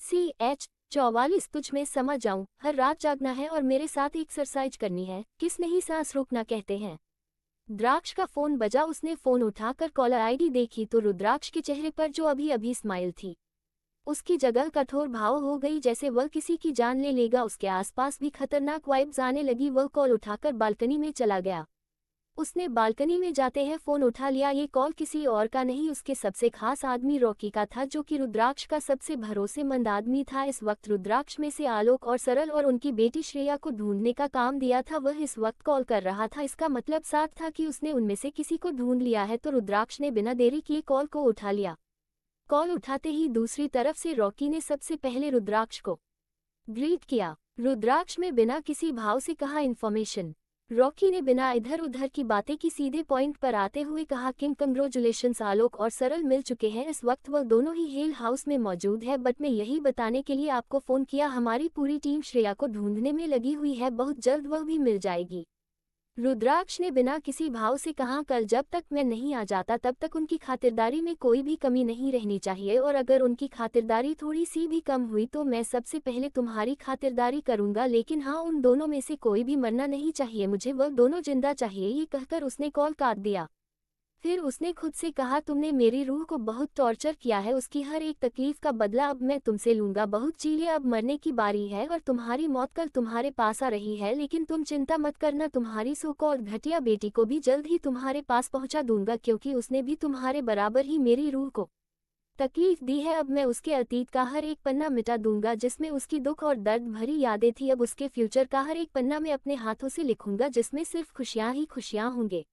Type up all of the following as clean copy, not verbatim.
CH44 तुझ में समा जाऊं, हर रात जागना है और मेरे साथ एक्सरसाइज करनी है, किस नहीं सांस रोकना कहते हैं। रुद्राक्ष का फोन बजा, उसने फोन उठाकर कॉलर आईडी देखी तो रुद्राक्ष के चेहरे पर जो अभी अभी स्माइल थी उसकी जगह कठोर भाव हो गई, जैसे वह किसी की जान ले लेगा। उसके आसपास भी खतरनाक वाइब्स आने लगी। वह कॉल उठाकर बालकनी में चला गया। उसने बालकनी में जाते हैं फोन उठा लिया। ये कॉल किसी और का नहीं, उसके सबसे खास आदमी रॉकी का था, जो कि रुद्राक्ष का सबसे भरोसेमंद आदमी था। इस वक्त रुद्राक्ष में से आलोक और सरल और उनकी बेटी श्रेया को ढूंढने का काम दिया था। वह इस वक्त कॉल कर रहा था, इसका मतलब साफ था कि उसने उनमें से किसी को ढूंढ लिया है। तो रुद्राक्ष ने बिना देरी किए कॉल को उठा लिया। कॉल उठाते ही दूसरी तरफ से रॉकी ने सबसे पहले रुद्राक्ष को ग्रीट किया। रुद्राक्ष में बिना किसी भाव से कहा इन्फॉर्मेशन। रॉकी ने बिना इधर उधर की बातें की सीधे पॉइंट पर आते हुए कहा किंग कंग्रेचुलेशंस, आलोक और सरल मिल चुके हैं। इस वक्त वह दोनों ही हिल हाउस में मौजूद है, बट मैं यही बताने के लिए आपको फोन किया, हमारी पूरी टीम श्रेया को ढूंढने में लगी हुई है, बहुत जल्द वह भी मिल जाएगी। रुद्राक्ष ने बिना किसी भाव से कहा, कल जब तक मैं नहीं आ जाता तब तक उनकी खातिरदारी में कोई भी कमी नहीं रहनी चाहिए, और अगर उनकी खातिरदारी थोड़ी सी भी कम हुई तो मैं सबसे पहले तुम्हारी खातिरदारी करूंगा, लेकिन हाँ, उन दोनों में से कोई भी मरना नहीं चाहिए, मुझे वह दोनों जिंदा चाहिए। ये कहकर उसने कॉल काट दिया। फिर उसने खुद से कहा, तुमने मेरी रूह को बहुत टॉर्चर किया है, उसकी हर एक तकलीफ का बदला अब मैं तुमसे लूंगा। बहुत चीजें, अब मरने की बारी है और तुम्हारी मौत कल तुम्हारे पास आ रही है, लेकिन तुम चिंता मत करना, तुम्हारी सो-कॉल्ड घटिया बेटी को भी जल्द ही तुम्हारे पास पहुंचा दूंगा, क्योंकि उसने भी तुम्हारे बराबर ही मेरी रूह को तकलीफ दी है। अब मैं उसके अतीत का हर एक पन्ना मिटा दूंगा जिसमें उसकी दुख और दर्द भरी यादें थी। अब उसके फ्यूचर का हर एक पन्ना मैं अपने हाथों से लिखूंगा, जिसमें सिर्फ खुशियां ही खुशियां होंगे।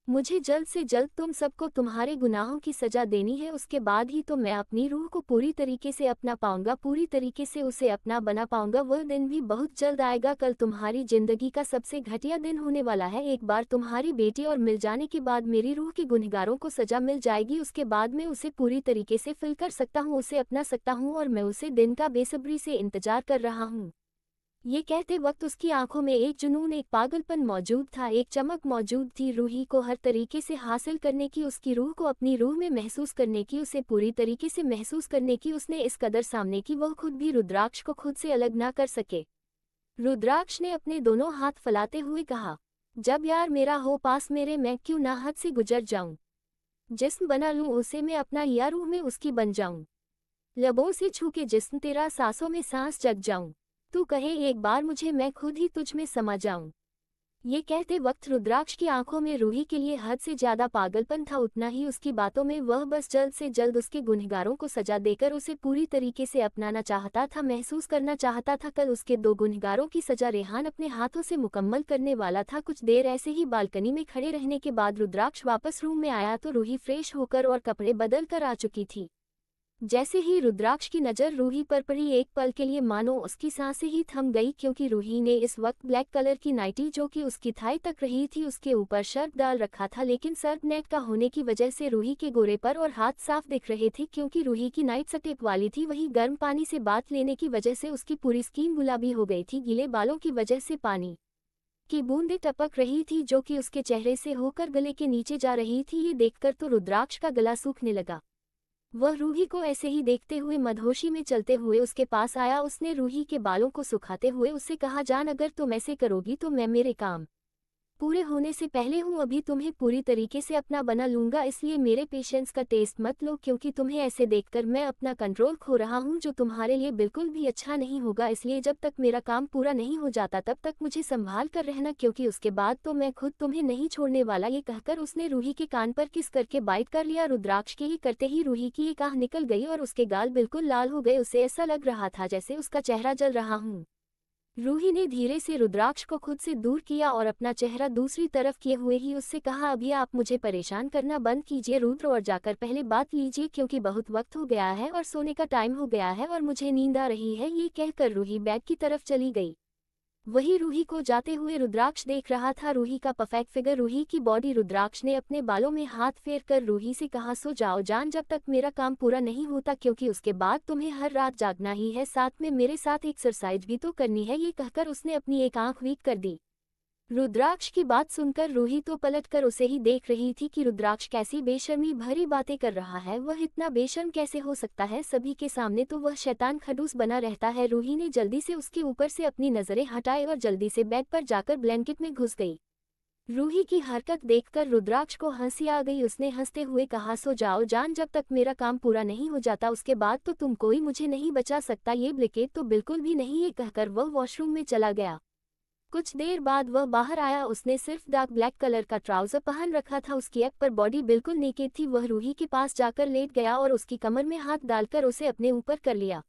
मुझे जल्द से जल्द तुम सबको तुम्हारे गुनाहों की सजा देनी है, उसके बाद ही तो मैं अपनी रूह को पूरी तरीके से अपना पाऊंगा, पूरी तरीके से उसे अपना बना पाऊंगा। वह दिन भी बहुत जल्द आएगा, कल तुम्हारी जिंदगी का सबसे घटिया दिन होने वाला है। एक बार तुम्हारी बेटी और मिल जाने के बाद मेरी रूह के गुनहगारों को सजा मिल जाएगी, उसके बाद मैं उसे पूरी तरीके से फिल कर सकता हूँ, उसे अपना सकता हूँ, और मैं उसे दिन का बेसब्री से इंतजार कर रहा हूँ। ये कहते वक्त उसकी आंखों में एक जुनून, एक पागलपन मौजूद था, एक चमक मौजूद थी, रूही को हर तरीके से हासिल करने की, उसकी रूह को अपनी रूह में महसूस करने की, उसे पूरी तरीके से महसूस करने की। उसने इस कदर सामने की वह खुद भी रुद्राक्ष को खुद से अलग ना कर सके। रुद्राक्ष ने अपने दोनों हाथ फैलाते हुए कहा, जब यार मेरा हो पास मेरे, मैं क्यों ना हद से गुजर जाऊं, जिस्म बना लूं उसे मैं अपना, या रूह में उसकी बन जाऊं, लबों से छू के जिस्म तेरा, सांसों में सांस जग जाऊं, तू कहे एक बार मुझे, मैं खुद ही तुझ में समा जाऊं। ये कहते वक्त रुद्राक्ष की आंखों में रूही के लिए हद से ज्यादा पागलपन था, उतना ही उसकी बातों में। वह बस जल्द से जल्द उसके गुनहगारों को सजा देकर उसे पूरी तरीके से अपनाना चाहता था, महसूस करना चाहता था। कल उसके दो गुनहगारों की सजा रेहान अपने हाथों से मुकम्मल करने वाला था। कुछ देर ऐसे ही बालकनी में खड़े रहने के बाद रुद्राक्ष वापस रूम में आया तो रूही फ्रेश होकर और कपड़े बदल कर आ चुकी थी। जैसे ही रुद्राक्ष की नज़र रूही पर पड़ी, एक पल के लिए मानो उसकी सांसें ही थम गई, क्योंकि रूही ने इस वक्त ब्लैक कलर की नाइटी जो कि उसकी थाई तक रही थी उसके ऊपर शर्ट डाल रखा था, लेकिन शर्ट नेट का होने की वजह से रूही के गोरे पर और हाथ साफ दिख रहे थे। क्योंकि रूही की नाइट स्टेप वाली थी, वही गर्म पानी से बाथ लेने की वजह से उसकी पूरी स्किन गुलाबी हो गई थी। गीले बालों की वजह से पानी की बूंदें टपक रही थी जो कि उसके चेहरे से होकर गले के नीचे जा रही थी। ये देखकर तो रुद्राक्ष का गला सूखने लगा। वह रूही को ऐसे ही देखते हुए मदहोशी में चलते हुए उसके पास आया। उसने रूही के बालों को सुखाते हुए उससे कहा, जान अगर तुम ऐसे करोगी तो मैं मेरे काम पूरे होने से पहले हूँ, अभी तुम्हें पूरी तरीके से अपना बना लूंगा, इसलिए मेरे पेशेंस का टेस्ट मत लो, क्योंकि तुम्हें ऐसे देखकर मैं अपना कंट्रोल खो रहा हूँ, जो तुम्हारे लिए बिल्कुल भी अच्छा नहीं होगा। इसलिए जब तक मेरा काम पूरा नहीं हो जाता तब तक मुझे संभाल कर रहना, क्योंकि उसके बाद तो मैं खुद तुम्हें नहीं छोड़ने वाला। ये कहकर उसने रूही के कान पर किस करके बाइट कर लिया। रुद्राक्ष के ये करते ही रूही की एक आह निकल गई और उसके गाल बिल्कुल लाल हो गए। उसे ऐसा लग रहा था जैसे उसका चेहरा जल रहा हूँ। रूही ने धीरे से रुद्राक्ष को खुद से दूर किया और अपना चेहरा दूसरी तरफ किए हुए ही उससे कहा, अभी आप मुझे परेशान करना बंद कीजिए रुद्र, और जाकर पहले बात लीजिए, क्योंकि बहुत वक्त हो गया है और सोने का टाइम हो गया है और मुझे नींद आ रही है। ये कहकर रूही बेड की तरफ चली गई। वही रूही को जाते हुए रुद्राक्ष देख रहा था। रूही का परफेक्ट फिगर, रूही की बॉडी। रुद्राक्ष ने अपने बालों में हाथ फेर कर रूही से कहा, सो जाओ जान, जब तक मेरा काम पूरा नहीं होता, क्योंकि उसके बाद तुम्हें हर रात जागना ही है, साथ में मेरे साथ एक्सरसाइज भी तो करनी है। ये कहकर उसने अपनी एक आंख वीक कर दी। रुद्राक्ष की बात सुनकर रूही तो पलटकर उसे ही देख रही थी कि रुद्राक्ष कैसी बेशर्मी भरी बातें कर रहा है। वह इतना बेशर्म कैसे हो सकता है? सभी के सामने तो वह शैतान खड़ूस बना रहता है। रूही ने जल्दी से उसके ऊपर से अपनी नजरें हटाई और जल्दी से बेड पर जाकर ब्लैंकेट में घुस गई। रूही की हरकत देखकर रुद्राक्ष को हंसी आ गई। उसने हंसते हुए कहा, सो जाओ जान, जब तक मेरा काम पूरा नहीं हो जाता उसके बाद तो तुम कोई मुझे नहीं बचा सकता। ये ब्लैंकेट तो बिल्कुल भी नहीं। ये कहकर वह वॉशरूम में चला गया। कुछ देर बाद वह बाहर आया। उसने सिर्फ डार्क ब्लैक कलर का ट्राउजर पहन रखा था। उसकी एक पर बॉडी बिल्कुल नेकेड थी। वह रूही के पास जाकर लेट गया और उसकी कमर में हाथ डालकर उसे अपने ऊपर कर लिया।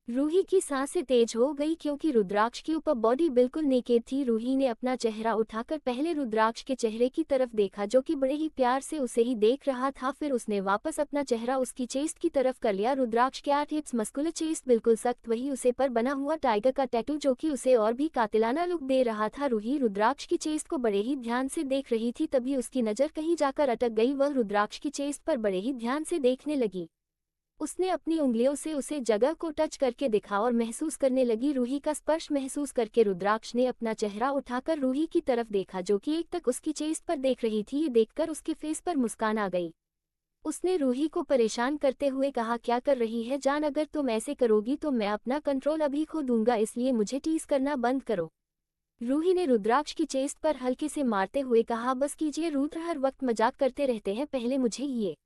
रूही की सांसें तेज हो गई क्योंकि रुद्राक्ष की ऊपर बॉडी बिल्कुल नेकेड थी। रूही ने अपना चेहरा उठाकर पहले रुद्राक्ष के चेहरे की तरफ देखा जो कि बड़े ही प्यार से उसे ही देख रहा था। फिर उसने वापस अपना चेहरा उसकी चेस्ट की तरफ कर लिया। रुद्राक्ष के 8 हिप्स, मस्कुलर चेस्ट, बिल्कुल सख्त, वही उसे पर बना हुआ टाइगर का टैटू जो कि उसे और भी कातिलाना लुक दे रहा था। रूही रुद्राक्ष की चेस्ट को बड़े ही ध्यान से देख रही थी। तभी उसकी नज़र कहीं जाकर अटक गई। वह रुद्राक्ष की चेस्ट पर बड़े ही ध्यान से देखने लगी। उसने अपनी उंगलियों से उसे जगह को टच करके देखा और महसूस करने लगी। रूही का स्पर्श महसूस करके रुद्राक्ष ने अपना चेहरा उठाकर रूही की तरफ देखा जो कि एक तक उसकी चेस्ट पर देख रही थी। ये देखकर उसके फेस पर मुस्कान आ गई। उसने रूही को परेशान करते हुए कहा, क्या कर रही है जान? अगर तुम ऐसे करोगी तो मैं अपना कंट्रोल अभी खो दूंगा, इसलिए मुझे टीज करना बंद करो। रूही ने रुद्राक्ष की चेस्ट पर हल्के से मारते हुए कहा, बस कीजिए रुद्र, हर वक्त मजाक करते रहते हैं। पहले मुझे ये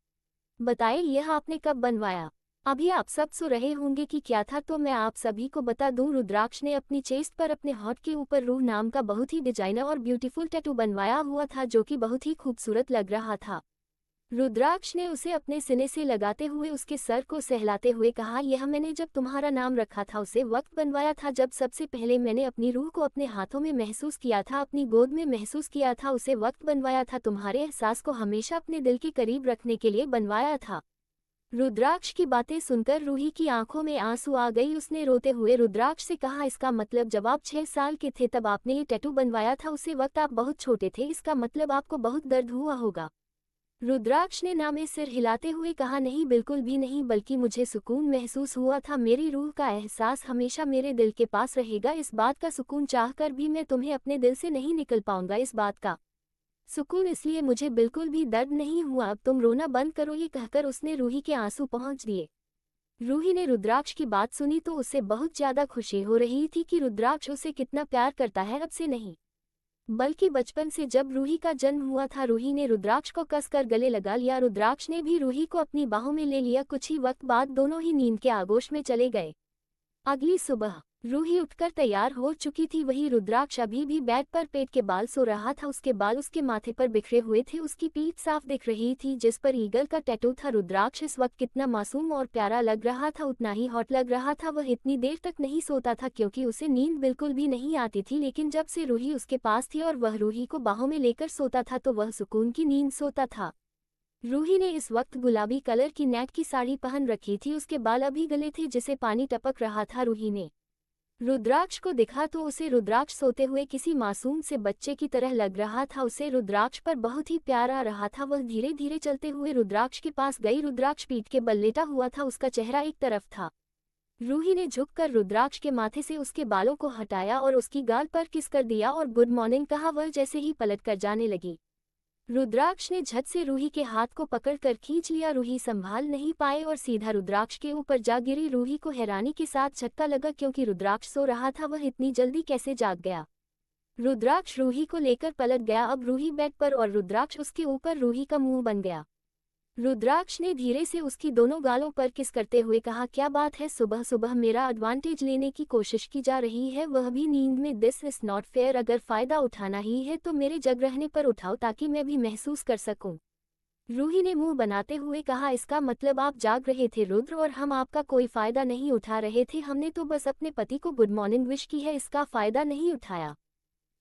बताइए, यह आपने कब बनवाया? अभी आप सब सो रहे होंगे कि क्या था, तो मैं आप सभी को बता दूं। रुद्राक्ष ने अपनी चेस्ट पर अपने हॉट के ऊपर रूह नाम का बहुत ही डिजाइनर और ब्यूटीफुल टैटू बनवाया हुआ था जो कि बहुत ही खूबसूरत लग रहा था। रुद्राक्ष ने उसे अपने सीने से लगाते हुए उसके सर को सहलाते हुए कहा, यह मैंने जब तुम्हारा नाम रखा था उसे वक्त बनवाया था, जब सबसे पहले मैंने अपनी रूह को अपने हाथों में महसूस किया था, अपनी गोद में महसूस किया था, उसे वक्त बनवाया था। तुम्हारे एहसास को हमेशा अपने दिल के करीब रखने के लिए बनवाया था। रुद्राक्ष की बातें सुनकर रूही की आंखों में आंसू आ गई। उसने रोते हुए रुद्राक्ष से कहा, इसका मतलब जब आप 6 साल के थे तब आपने ये टैटू बनवाया था? उसे वक्त आप बहुत छोटे थे, इसका मतलब आपको बहुत दर्द हुआ होगा। रुद्राक्ष ने ना में सिर हिलाते हुए कहा, नहीं, बिल्कुल भी नहीं, बल्कि मुझे सुकून महसूस हुआ था। मेरी रूह का एहसास हमेशा मेरे दिल के पास रहेगा। इस बात का सुकून चाहकर भी मैं तुम्हें अपने दिल से नहीं निकल पाऊंगा। इस बात का सुकून, इसलिए मुझे बिल्कुल भी दर्द नहीं हुआ। अब तुम रोना बंद करो। ये कहकर उसने रूही के आंसू पहुंच दिए। रूही ने रुद्राक्ष की बात सुनी तो उससे बहुत ज्यादा खुशी हो रही थी कि रुद्राक्ष उसे कितना प्यार करता है, अब से नहीं बल्कि बचपन से। जब रूही का जन्म हुआ था रूही ने रुद्राक्ष को कसकर गले लगा लिया। रुद्राक्ष ने भी रूही को अपनी बाहों में ले लिया। कुछ ही वक्त बाद दोनों ही नींद के आगोश में चले गए। अगली सुबह रूही उठकर तैयार हो चुकी थी। वही रुद्राक्ष अभी भी बेड पर पेट के बाल सो रहा था। उसके बाल उसके माथे पर बिखरे हुए थे। उसकी पीठ साफ दिख रही थी जिस पर ईगल का टैटू था। रुद्राक्ष इस वक्त कितना मासूम और प्यारा लग रहा था, उतना ही हॉट लग रहा था। वह इतनी देर तक नहीं सोता था क्योंकि उसे नींद बिल्कुल भी नहीं आती थी, लेकिन जब से रूही उसके पास थी और वह रूही को बाहों में लेकर सोता था तो वह सुकून की नींद सोता था। रूही ने इस वक्त गुलाबी कलर की नेट की साड़ी पहन रखी थी। उसके बाल अभी गले थे जिसे पानी टपक रहा था। रूही ने रुद्राक्ष को दिखा तो उसे रुद्राक्ष सोते हुए किसी मासूम से बच्चे की तरह लग रहा था। उसे रुद्राक्ष पर बहुत ही प्यार आ रहा था। वह धीरे धीरे चलते हुए रुद्राक्ष के पास गई। रुद्राक्ष पीठ के बल लेटा हुआ था, उसका चेहरा एक तरफ था। रूही ने झुककर रुद्राक्ष के माथे से उसके बालों को हटाया और उसकी गाल पर किस कर दिया और गुड मॉर्निंग कहा। वह जैसे ही पलट कर जाने लगी, रुद्राक्ष ने झट से रूही के हाथ को पकड़कर खींच लिया। रूही संभाल नहीं पाए और सीधा रुद्राक्ष के ऊपर जा गिरी। रूही को हैरानी के साथ झटका लगा क्योंकि रुद्राक्ष सो रहा था, वह इतनी जल्दी कैसे जाग गया। रुद्राक्ष रूही को लेकर पलट गया। अब रूही बेड पर और रुद्राक्ष उसके ऊपर। रूही का मुंह बन गया। रुद्राक्ष ने धीरे से उसकी दोनों गालों पर किस करते हुए कहा, क्या बात है, सुबह सुबह मेरा एडवांटेज लेने की कोशिश की जा रही है, वह भी नींद में। This is not fair. अगर फायदा उठाना ही है तो मेरे जग रहने पर उठाओ ताकि मैं भी महसूस कर सकूं। रूही ने मुंह बनाते हुए कहा, इसका मतलब आप जाग रहे थे रुद्र और हम आपका कोई फायदा नहीं उठा रहे थे। हमने तो बस अपने पति को गुड मॉर्निंग विश की है, इसका फायदा नहीं उठाया।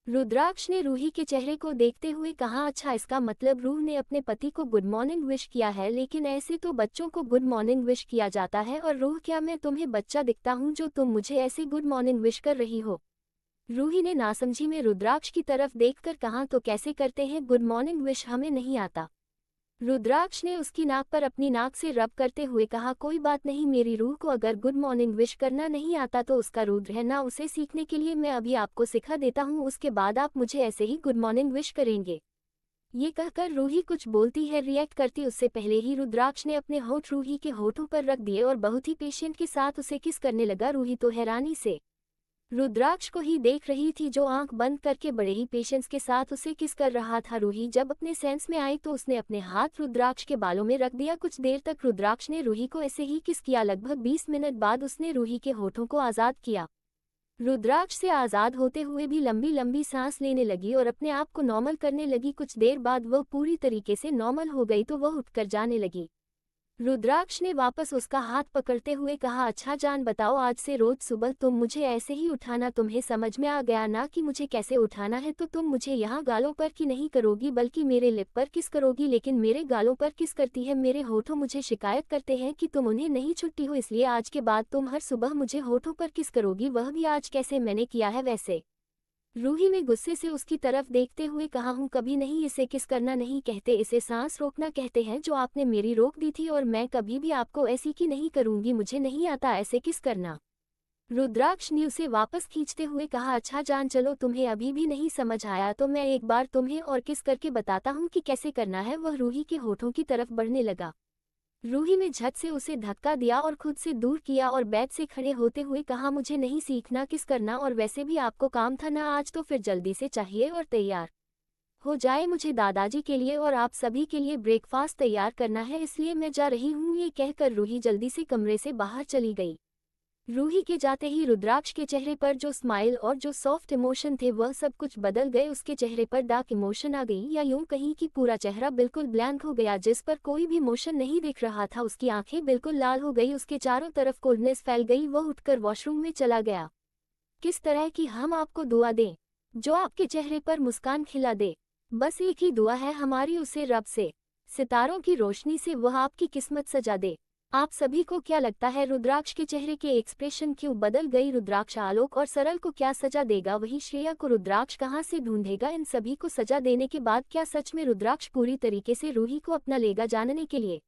रुद्राक्ष ने रूही के चेहरे को देखते हुए कहा, अच्छा, इसका मतलब रूह ने अपने पति को गुड मॉर्निंग विश किया है, लेकिन ऐसे तो बच्चों को गुड मॉर्निंग विश किया जाता है। और रूह, क्या मैं तुम्हें बच्चा दिखता हूँ जो तुम मुझे ऐसे गुड मॉर्निंग विश कर रही हो? रूही ने नासमझी में रुद्राक्ष की तरफ देखकर कहा, तो कैसे करते हैं गुड मॉर्निंग विश? हमें नहीं आता। रुद्राक्ष ने उसकी नाक पर अपनी नाक से रब करते हुए कहा, कोई बात नहीं, मेरी रूह को अगर गुड मॉर्निंग विश करना नहीं आता तो उसका रुद्र है ना, उसे सीखने के लिए मैं अभी आपको सिखा देता हूँ, उसके बाद आप मुझे ऐसे ही गुड मॉर्निंग विश करेंगे। ये कहकर रूही कुछ बोलती है, रिएक्ट करती उससे पहले ही रुद्राक्ष ने अपने होठ रूही के होठों पर रख दिए और बहुत ही पेशेंट के साथ उसे किस करने लगा। रूही तो हैरानी से रुद्राक्ष को ही देख रही थी, जो आंख बंद करके बड़े ही पेशेंस के साथ उसे किस कर रहा था। रूही जब अपने सेंस में आई तो उसने अपने हाथ रुद्राक्ष के बालों में रख दिया। कुछ देर तक रुद्राक्ष ने रूही को ऐसे ही किस किया। लगभग 20 मिनट बाद उसने रूही के होठों को आज़ाद किया। रुद्राक्ष से आज़ाद होते हुए भी लंबी लंबी सांस लेने लगी और अपने आप को नॉर्मल करने लगी। कुछ देर बाद वह पूरी तरीके से नॉर्मल हो गई तो वह उठकर जाने लगी। रुद्राक्ष ने वापस उसका हाथ पकड़ते हुए कहा, अच्छा जान, बताओ आज से रोज सुबह तुम मुझे ऐसे ही उठाना, तुम्हें समझ में आ गया ना कि मुझे कैसे उठाना है? तो तुम मुझे यहाँ गालों पर की नहीं करोगी बल्कि मेरे लिप पर किस करोगी। लेकिन मेरे गालों पर किस करती है? मेरे होठों मुझे शिकायत करते हैं कि तुम उन्हें नहीं छुट्टी हो, इसलिए आज के बाद तुम हर सुबह मुझे होठों पर किस करोगी, वह भी आज कैसे मैंने किया है वैसे। रूही ने गुस्से से उसकी तरफ देखते हुए कहा, हूँ कभी नहीं, इसे किस करना नहीं कहते, इसे सांस रोकना कहते हैं, जो आपने मेरी रोक दी थी और मैं कभी भी आपको ऐसी की नहीं करूंगी, मुझे नहीं आता ऐसे किस करना। रुद्राक्ष ने उसे वापस खींचते हुए कहा, अच्छा जान, चलो तुम्हें अभी भी नहीं समझ आया तो मैं एक बार तुम्हें और किस करके बताता हूँ कि कैसे करना है। वह रूही के होठों की तरफ बढ़ने लगा। रूही ने झट से उसे धक्का दिया और खुद से दूर किया और बेड से खड़े होते हुए कहा, मुझे नहीं सीखना किस करना, और वैसे भी आपको काम था ना आज, तो फिर जल्दी से चाहिए और तैयार हो जाए, मुझे दादाजी के लिए और आप सभी के लिए ब्रेकफास्ट तैयार करना है, इसलिए मैं जा रही हूँ। ये कहकर रूही जल्दी से कमरे से बाहर चली गई। रूही के जाते ही रुद्राक्ष के चेहरे पर जो स्माइल और जो सॉफ्ट इमोशन थे वह सब कुछ बदल गए। उसके चेहरे पर डार्क इमोशन आ गई, या यूं कहीं कि पूरा चेहरा बिल्कुल ब्लैंक हो गया, जिस पर कोई भी इमोशन नहीं दिख रहा था। उसकी आंखें बिल्कुल लाल हो गई, उसके चारों तरफ कोल्डनेस फैल गई। वह उठकर वॉशरूम में चला गया। किस तरह की हम आपको दुआ दें जो आपके चेहरे पर मुस्कान खिला दे? बस एक ही दुआ है हमारी, उसे रब से, सितारों की रोशनी से वह आपकी किस्मत सजा दे। आप सभी को क्या लगता है रुद्राक्ष के चेहरे के एक्सप्रेशन क्यों बदल गई? रुद्राक्ष आलोक और सरल को क्या सजा देगा? वही श्रेया को रुद्राक्ष कहां से ढूंढेगा? इन सभी को सजा देने के बाद क्या सच में रुद्राक्ष पूरी तरीके से रूही को अपना लेगा? जानने के लिए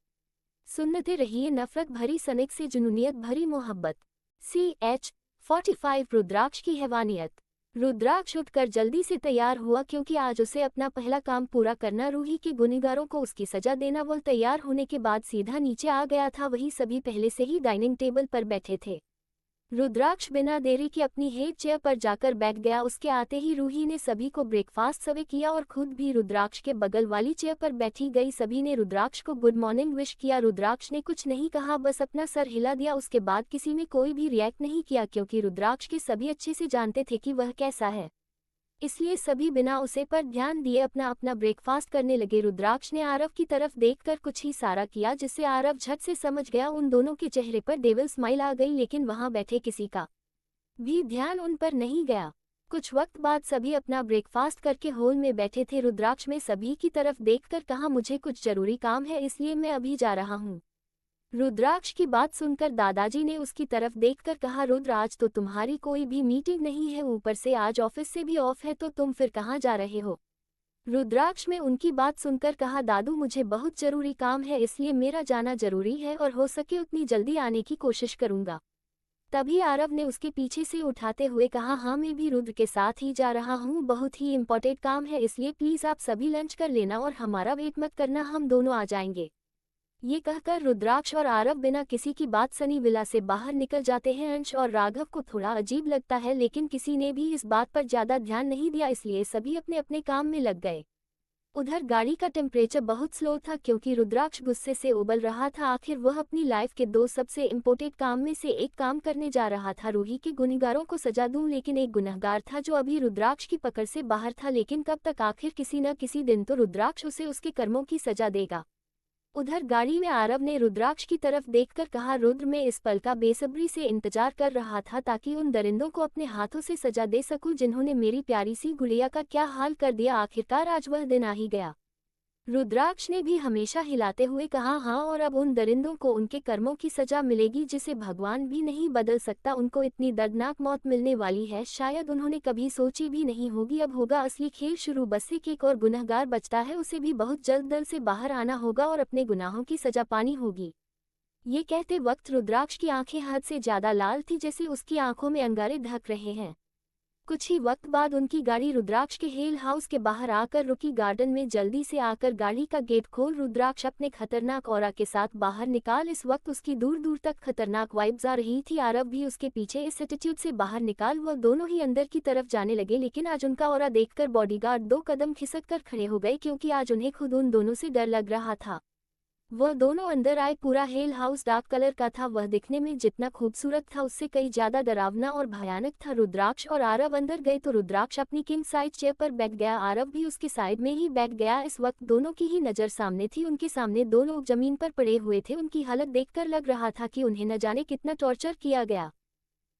सुनते रहिए नफरत भरी सनक से जुनूनियत भरी मोहब्बत। CH-45 रुद्राक्ष की हैवानियत। रुद्राक्ष उठकर जल्दी से तैयार हुआ क्योंकि आज उसे अपना पहला काम पूरा करना, रूही के गुनहगारों को उसकी सजा देना। वो तैयार होने के बाद सीधा नीचे आ गया था। वही सभी पहले से ही डाइनिंग टेबल पर बैठे थे। रुद्राक्ष बिना देरी के अपनी हेड चेयर पर जाकर बैठ गया। उसके आते ही रूही ने सभी को ब्रेकफास्ट सर्व किया और खुद भी रुद्राक्ष के बगल वाली चेयर पर बैठी गई। सभी ने रुद्राक्ष को गुड मॉर्निंग विश किया। रुद्राक्ष ने कुछ नहीं कहा, बस अपना सर हिला दिया। उसके बाद किसी ने कोई भी रिएक्ट नहीं किया क्योंकि रुद्राक्ष के सभी अच्छे से जानते थे कि वह कैसा है, इसलिए सभी बिना उसे पर ध्यान दिए अपना अपना ब्रेकफास्ट करने लगे। रुद्राक्ष ने आरव की तरफ देखकर कुछ ही इशारा किया जिससे आरव झट से समझ गया। उन दोनों के चेहरे पर डेविल स्माइल आ गई, लेकिन वहां बैठे किसी का भी ध्यान उन पर नहीं गया। कुछ वक्त बाद सभी अपना ब्रेकफास्ट करके हॉल में बैठे थे। रुद्राक्ष में सभी की तरफ देखकर कहा, मुझे कुछ जरूरी काम है इसलिए मैं अभी जा रहा हूँ। रुद्राक्ष की बात सुनकर दादाजी ने उसकी तरफ देखकर कहा, रुद्र आज तो तुम्हारी कोई भी मीटिंग नहीं है, ऊपर से आज ऑफिस से भी ऑफ है, तो तुम फिर कहाँ जा रहे हो? रुद्राक्ष में उनकी बात सुनकर कहा, दादू मुझे बहुत जरूरी काम है इसलिए मेरा जाना जरूरी है और हो सके उतनी जल्दी आने की कोशिश करूंगा। तभी आरव ने उसके पीछे से उठाते हुए कहा, हाँ मैं भी रुद्र के साथ ही जा रहा हूँ, बहुत ही इम्पोर्टेंट काम है इसलिए प्लीज आप सभी लंच कर लेना और हमारा वेट मत करना, हम दोनों आ जाएंगे। ये कहकर रुद्राक्ष और आरव बिना किसी की बात सनी विला से बाहर निकल जाते हैं। अंश और राघव को थोड़ा अजीब लगता है लेकिन किसी ने भी इस बात पर ज्यादा ध्यान नहीं दिया, इसलिए सभी अपने अपने काम में लग गए। उधर गाड़ी का टेम्परेचर बहुत स्लो था क्योंकि रुद्राक्ष गुस्से से उबल रहा था। आखिर वह अपनी लाइफ के दो सबसे इम्पोर्टेंट काम में से एक काम करने जा रहा था, रूही के गुनहगारों को सजा दूं। लेकिन एक गुनहगार था जो अभी रुद्राक्ष की पकड़ से बाहर था, लेकिन कब तक? आखिर किसी न किसी दिन तो रुद्राक्ष उसे उसके कर्मों की सजा देगा। उधर गाड़ी में आरव ने रुद्राक्ष की तरफ देखकर कहा, रुद्र मैं इस पल का बेसब्री से इंतजार कर रहा था ताकि उन दरिंदों को अपने हाथों से सजा दे सकूं जिन्होंने मेरी प्यारी सी गुड़िया का क्या हाल कर दिया। आखिरकार आज वह दिन आ ही गया। रुद्राक्ष ने भी हमेशा हिलाते हुए कहा हाँ, और अब उन दरिंदों को उनके कर्मों की सजा मिलेगी जिसे भगवान भी नहीं बदल सकता। उनको इतनी दर्दनाक मौत मिलने वाली है, शायद उन्होंने कभी सोची भी नहीं होगी। अब होगा असली खेल शुरू। बस एक और गुनहगार बचता है, उसे भी बहुत जल्द दल से बाहर आना होगा और अपने गुनाहों की सजा पानी होगी। ये कहते वक्त रुद्राक्ष की आंखें हद से ज्यादा लाल थी, जैसे उसकी आंखों में अंगारे ढक रहे हैं। कुछ ही वक्त बाद उनकी गाड़ी रुद्राक्ष के हेल हाउस के बाहर आकर रुकी। गार्डन में जल्दी से आकर गाड़ी का गेट खोल रुद्राक्ष अपने खतरनाक ऑरा के साथ बाहर निकाल। इस वक्त उसकी दूर दूर तक खतरनाक वाइब्स आ रही थी। आरव भी उसके पीछे इस एटीट्यूड से बाहर निकाल। वह दोनों ही अंदर की तरफ जाने लगे, लेकिन आज उनका ऑरा देखकर बॉडीगार्ड 2 कदम खिसक कर खड़े हो गए, क्योंकि आज उन्हें खुद उन दोनों से डर लग रहा था। वह दोनों अंदर आए। पूरा हेल हाउस डार्क कलर का था। वह दिखने में जितना खूबसूरत था उससे कई ज्यादा डरावना और भयानक था। रुद्राक्ष और आरव अंदर गए तो रुद्राक्ष अपनी किंग साइड चेयर पर बैठ गया, आरव भी उसके साइड में ही बैठ गया। इस वक्त दोनों की ही नजर सामने थी। उनके सामने 2 लोग जमीन पर पड़े हुए थे। उनकी हालत देखकर लग रहा था कि उन्हें न जाने कितना टॉर्चर किया गया।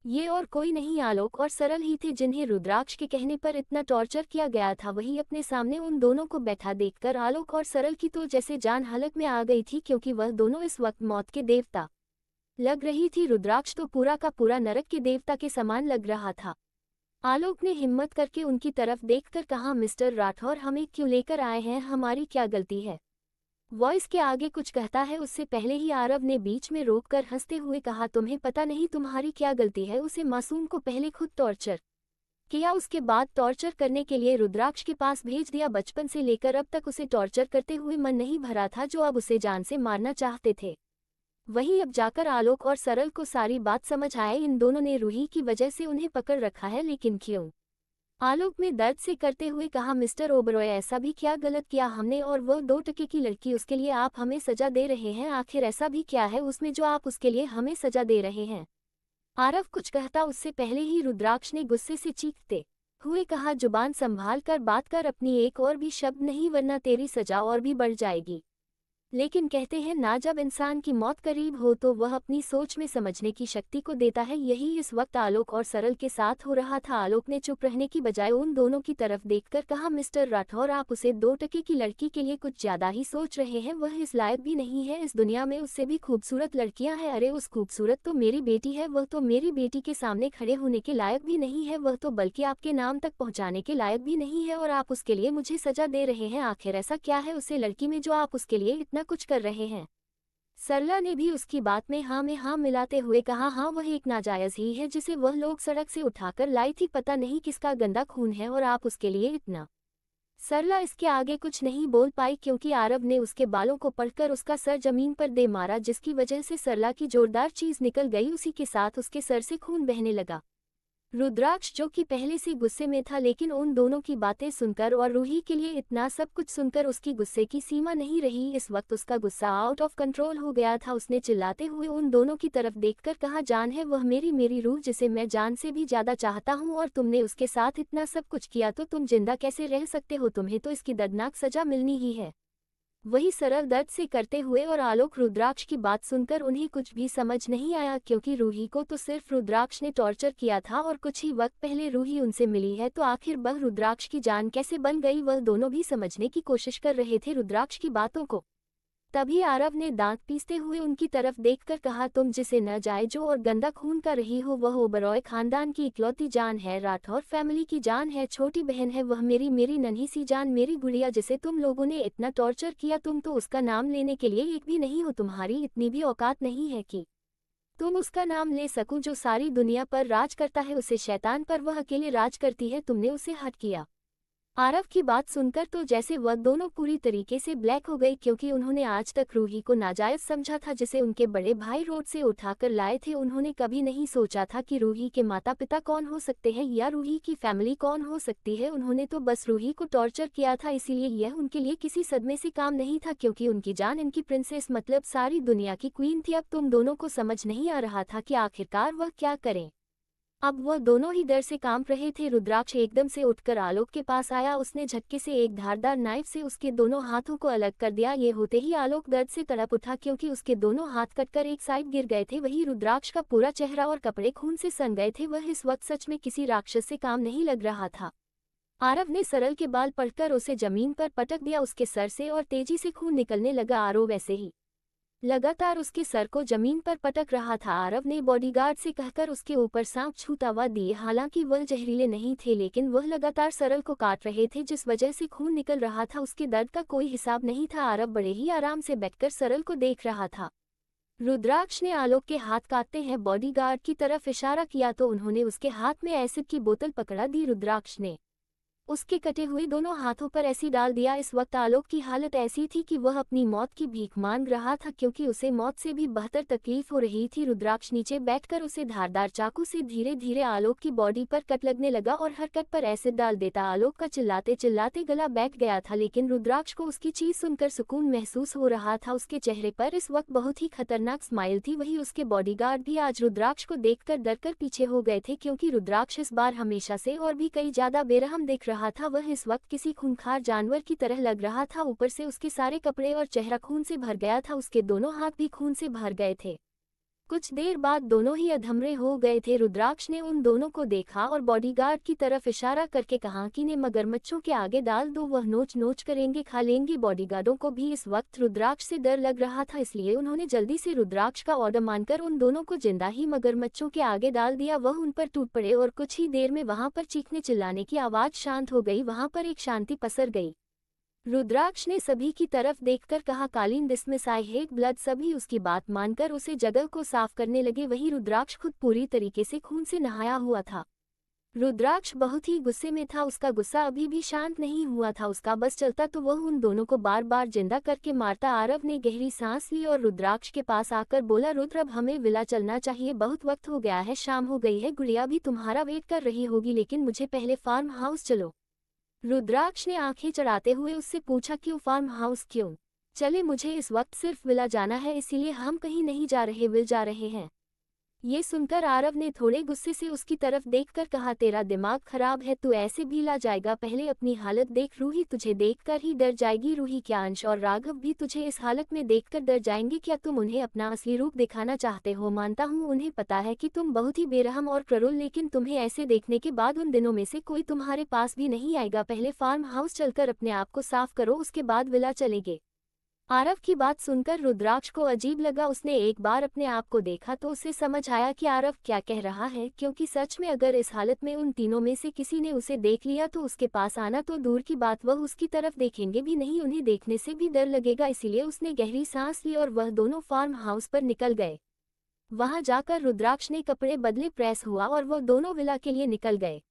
ये और कोई नहीं, आलोक और सरल ही थे, जिन्हें रुद्राक्ष के कहने पर इतना टॉर्चर किया गया था। वही अपने सामने उन दोनों को बैठा देखकर आलोक और सरल की तो जैसे जान हलक में आ गई थी, क्योंकि वह दोनों इस वक्त मौत के देवता लग रही थी। रुद्राक्ष तो पूरा का पूरा नरक के देवता के समान लग रहा था। आलोक ने हिम्मत करके उनकी तरफ देखकर कहा, मिस्टर राठौर, हमें क्यों लेकर आए हैं? हमारी क्या गलती है? वॉइस के आगे कुछ कहता है, उससे पहले ही आरव ने बीच में रोककर हंसते हुए कहा, तुम्हें पता नहीं तुम्हारी क्या गलती है? उसे मासूम को पहले खुद टॉर्चर किया, उसके बाद टॉर्चर करने के लिए रुद्राक्ष के पास भेज दिया। बचपन से लेकर अब तक उसे टॉर्चर करते हुए मन नहीं भरा था, जो अब उसे जान से मारना चाहते थे। वहीं अब जाकर आलोक और सरल को सारी बात समझ आए। इन दोनों ने रूही की वजह से उन्हें पकड़ रखा है, लेकिन क्यों? आलोक ने दर्द से करते हुए कहा, मिस्टर ओबरॉय, ऐसा भी क्या गलत किया हमने? और वह 2 टके की लड़की, उसके लिए आप हमें सजा दे रहे हैं? आखिर ऐसा भी क्या है उसमें जो आप उसके लिए हमें सजा दे रहे हैं? आरव कुछ कहता उससे पहले ही रुद्राक्ष ने गुस्से से चीखते हुए कहा, जुबान संभाल कर बात कर, अपनी एक और भी शब्द नहीं, वरना तेरी सजा और भी बढ़ जाएगी। लेकिन कहते हैं ना, जब इंसान की मौत करीब हो तो वह अपनी सोच में समझने की शक्ति को देता है। यही इस वक्त आलोक और सरल के साथ हो रहा था। आलोक ने चुप रहने की बजाय उन दोनों की तरफ देखकर कहा, मिस्टर राठौर, आप उसे 2 टके की लड़की के लिए कुछ ज्यादा ही सोच रहे हैं। वह इस लायक भी नहीं है। इस दुनिया में उससे भी खूबसूरत लड़कियां हैं। अरे उस खूबसूरत तो मेरी बेटी है। वह तो मेरी बेटी के सामने खड़े होने के लायक भी नहीं है। वह तो बल्कि आपके नाम तक पहुंचाने के लायक भी नहीं है, और आप उसके लिए मुझे सजा दे रहे हैं। आखिर ऐसा क्या है उसे लड़की में जो आप उसके लिए इतना कुछ कर रहे हैं? सरला ने भी उसकी बात में हाँ मिलाते हुए कहा, हाँ, वह एक नाजायज ही है जिसे वह लोग सड़क से उठाकर लाई थी। पता नहीं किसका गंदा खून है और आप उसके लिए इतना। सरला इसके आगे कुछ नहीं बोल पाई, क्योंकि आरव ने उसके बालों को पकड़कर उसका सर जमीन पर दे मारा, जिसकी वजह से सरला की जोरदार चीज निकल गई। उसी के साथ उसके सर से खून बहने लगा। रुद्राक्ष, जो कि पहले से गुस्से में था, लेकिन उन दोनों की बातें सुनकर और रूही के लिए इतना सब कुछ सुनकर उसकी गुस्से की सीमा नहीं रही। इस वक्त उसका गुस्सा आउट ऑफ कंट्रोल हो गया था। उसने चिल्लाते हुए उन दोनों की तरफ देखकर कहा, जान है वह मेरी रूह, जिसे मैं जान से भी ज्यादा चाहता हूँ, और तुमने उसके साथ इतना सब कुछ किया तो तुम जिंदा कैसे रह सकते हो? तुम्हें तो इसकी दर्दनाक सजा मिलनी ही है। वही सरल दर्द से करते हुए और आलोक रुद्राक्ष की बात सुनकर उन्हें कुछ भी समझ नहीं आया, क्योंकि रूही को तो सिर्फ रुद्राक्ष ने टॉर्चर किया था और कुछ ही वक्त पहले रूही उनसे मिली है, तो आखिर वह रुद्राक्ष की जान कैसे बन गई? वह दोनों भी समझने की कोशिश कर रहे थे रुद्राक्ष की बातों को। तभी आरव ने दांत पीसते हुए उनकी तरफ देखकर कहा, तुम जिसे न जायजो और गंदा खून कर रही हो, वह ओबरॉय खानदान की इकलौती जान है, राठौर फैमिली की जान है, छोटी बहन है। वह मेरी नन्ही सी जान, मेरी गुड़िया, जिसे तुम लोगों ने इतना टॉर्चर किया। तुम तो उसका नाम लेने के लिए एक भी नहीं हो। तुम्हारी इतनी भी औकात नहीं है कि तुम उसका नाम ले सको, जो सारी दुनिया पर राज करता है। उसे शैतान पर वह अकेले राज करती है, तुमने उसे हट किया। आरव की बात सुनकर तो जैसे वह दोनों पूरी तरीके से ब्लैक हो गई, क्योंकि उन्होंने आज तक रूही को नाजायज समझा था, जिसे उनके बड़े भाई रोड से उठाकर लाए थे। उन्होंने कभी नहीं सोचा था कि रूही के माता पिता कौन हो सकते हैं या रूही की फैमिली कौन हो सकती है। उन्होंने तो बस रूही को टॉर्चर किया था, इसीलिए यह उनके लिए किसी सदमे से काम नहीं था, क्योंकि उनकी जान इनकी प्रिंसेस मतलब सारी दुनिया की क्वीन थी। अब तुम दोनों को समझ नहीं आ रहा था कि आखिरकार वह क्या करें। अब वह दोनों ही डर से कांप रहे थे। रुद्राक्ष एकदम से उठकर आलोक के पास आया। उसने झटके से एक धारदार नाइफ से उसके दोनों हाथों को अलग कर दिया। ये होते ही आलोक दर्द से तड़प उठा, क्योंकि उसके दोनों हाथ कटकर एक साइड गिर गए थे। वही रुद्राक्ष का पूरा चेहरा और कपड़े खून से सन गए थे। वह इस वक्त सच में किसी राक्षस से काम नहीं लग रहा था। आरव ने सरल के बाल पकड़कर उसे जमीन पर पटक दिया। उसके सर से और तेजी से खून निकलने लगा। आरव वैसे ही लगातार उसके सर को जमीन पर पटक रहा था। आरव ने बॉडीगार्ड से कहकर उसके ऊपर सांप छूतावा दिए। हालांकि वह जहरीले नहीं थे, लेकिन वह लगातार सरल को काट रहे थे, जिस वजह से खून निकल रहा था। उसके दर्द का कोई हिसाब नहीं था। आरव बड़े ही आराम से बैठकर सरल को देख रहा था। रुद्राक्ष ने आलोक के हाथ काटते हैं बॉडीगार्ड की तरफ इशारा किया तो उन्होंने उसके हाथ में एसिड की बोतल पकड़ा दी। रुद्राक्ष ने उसके कटे हुए दोनों हाथों पर एसिड डाल दिया। इस वक्त आलोक की हालत ऐसी थी कि वह अपनी मौत की भीख मांग रहा था, क्योंकि उसे मौत से भी बेहतर तकलीफ हो रही थी। रुद्राक्ष नीचे बैठकर उसे धारदार चाकू से धीरे धीरे आलोक की बॉडी पर कट लगने लगा और हर कट पर एसिड डाल देता। आलोक का चिल्लाते चिल्लाते गला बैठ गया था, लेकिन रुद्राक्ष को उसकी चीज सुनकर सुकून महसूस हो रहा था। उसके चेहरे पर इस वक्त बहुत ही खतरनाक स्माइल थी। वही उसके बॉडीगार्ड भी आज रुद्राक्ष को देखकर डरकर पीछे हो गए थे, क्योंकि रुद्राक्ष इस बार हमेशा से और भी कई ज्यादा बेरहम दिख रहा था। वह इस वक्त किसी खूंखार जानवर की तरह लग रहा था। ऊपर से उसके सारे कपड़े और चेहरा खून से भर गया था। उसके दोनों हाथ भी खून से भर गए थे। कुछ देर बाद दोनों ही अधमरे हो गए थे। रुद्राक्ष ने उन दोनों को देखा और बॉडीगार्ड की तरफ इशारा करके कहा कि ने मगरमच्छों के आगे डाल दो, वह नोच नोच करेंगे, खा लेंगे। बॉडीगार्डों को भी इस वक्त रुद्राक्ष से डर लग रहा था, इसलिए उन्होंने जल्दी से रुद्राक्ष का ऑर्डर मानकर उन दोनों को जिंदा ही मगरमच्छों के आगे डाल दिया। वह उन पर टूट पड़े और कुछ ही देर में वहां पर चीखने चिल्लाने की आवाज शांत हो गई। वहां पर एक शांति पसर गई। रुद्राक्ष ने सभी की तरफ देखकर कहा, कालीन डिसमिस, आई हेट ब्लड। सभी उसकी बात मानकर उसे जगह को साफ करने लगे। वही रुद्राक्ष खुद पूरी तरीके से खून से नहाया हुआ था। रुद्राक्ष बहुत ही गुस्से में था। उसका गुस्सा अभी भी शांत नहीं हुआ था। उसका बस चलता तो वह उन दोनों को बार बार जिंदा करके मारता। आरव ने गहरी सांस ली और रुद्राक्ष के पास आकर बोला, रुद्र, अब हमें विला चलना चाहिए, बहुत वक्त हो गया है, शाम हो गई है, गुड़िया भी तुम्हारा वेट कर रही होगी, लेकिन मुझे पहले फार्म हाउस चलो। रुद्राक्ष ने आंखें चढ़ाते हुए उससे पूछा, क्यों फार्म हाउस क्यों? चले, मुझे इस वक्त सिर्फ विला जाना है, इसीलिए हम कहीं नहीं जा रहे, विल जा रहे हैं। ये सुनकर आरव ने थोड़े गुस्से से उसकी तरफ देखकर कहा, तेरा दिमाग खराब है, तू ऐसे भी ला जाएगा? पहले अपनी हालत देख, रूही तुझे देखकर ही डर जाएगी। रूही क्या अंश और राघव भी तुझे इस हालत में देखकर डर जाएंगे? क्या तुम उन्हें अपना असली रूप दिखाना चाहते हो? मानता हूँ उन्हें पता है कि तुम बहुत ही बेरहम और क्रूर, लेकिन तुम्हें ऐसे देखने के बाद उन दिनों में से कोई तुम्हारे पास भी नहीं आएगा। पहले फार्म हाउस चलकर अपने आप को साफ करो, उसके बाद विला चलेंगे। आरव की बात सुनकर रुद्राक्ष को अजीब लगा। उसने एक बार अपने आप को देखा तो उसे समझ आया कि आरव क्या कह रहा है, क्योंकि सच में अगर इस हालत में उन तीनों में से किसी ने उसे देख लिया तो उसके पास आना तो दूर की बात, वह उसकी तरफ देखेंगे भी नहीं, उन्हें देखने से भी डर लगेगा। इसीलिए उसने गहरी सांस ली और वह दोनों फार्म हाउस पर निकल गए। वहां जाकर रुद्राक्ष ने कपड़े बदले, प्रेस हुआ और वह दोनों विला के लिए निकल गए।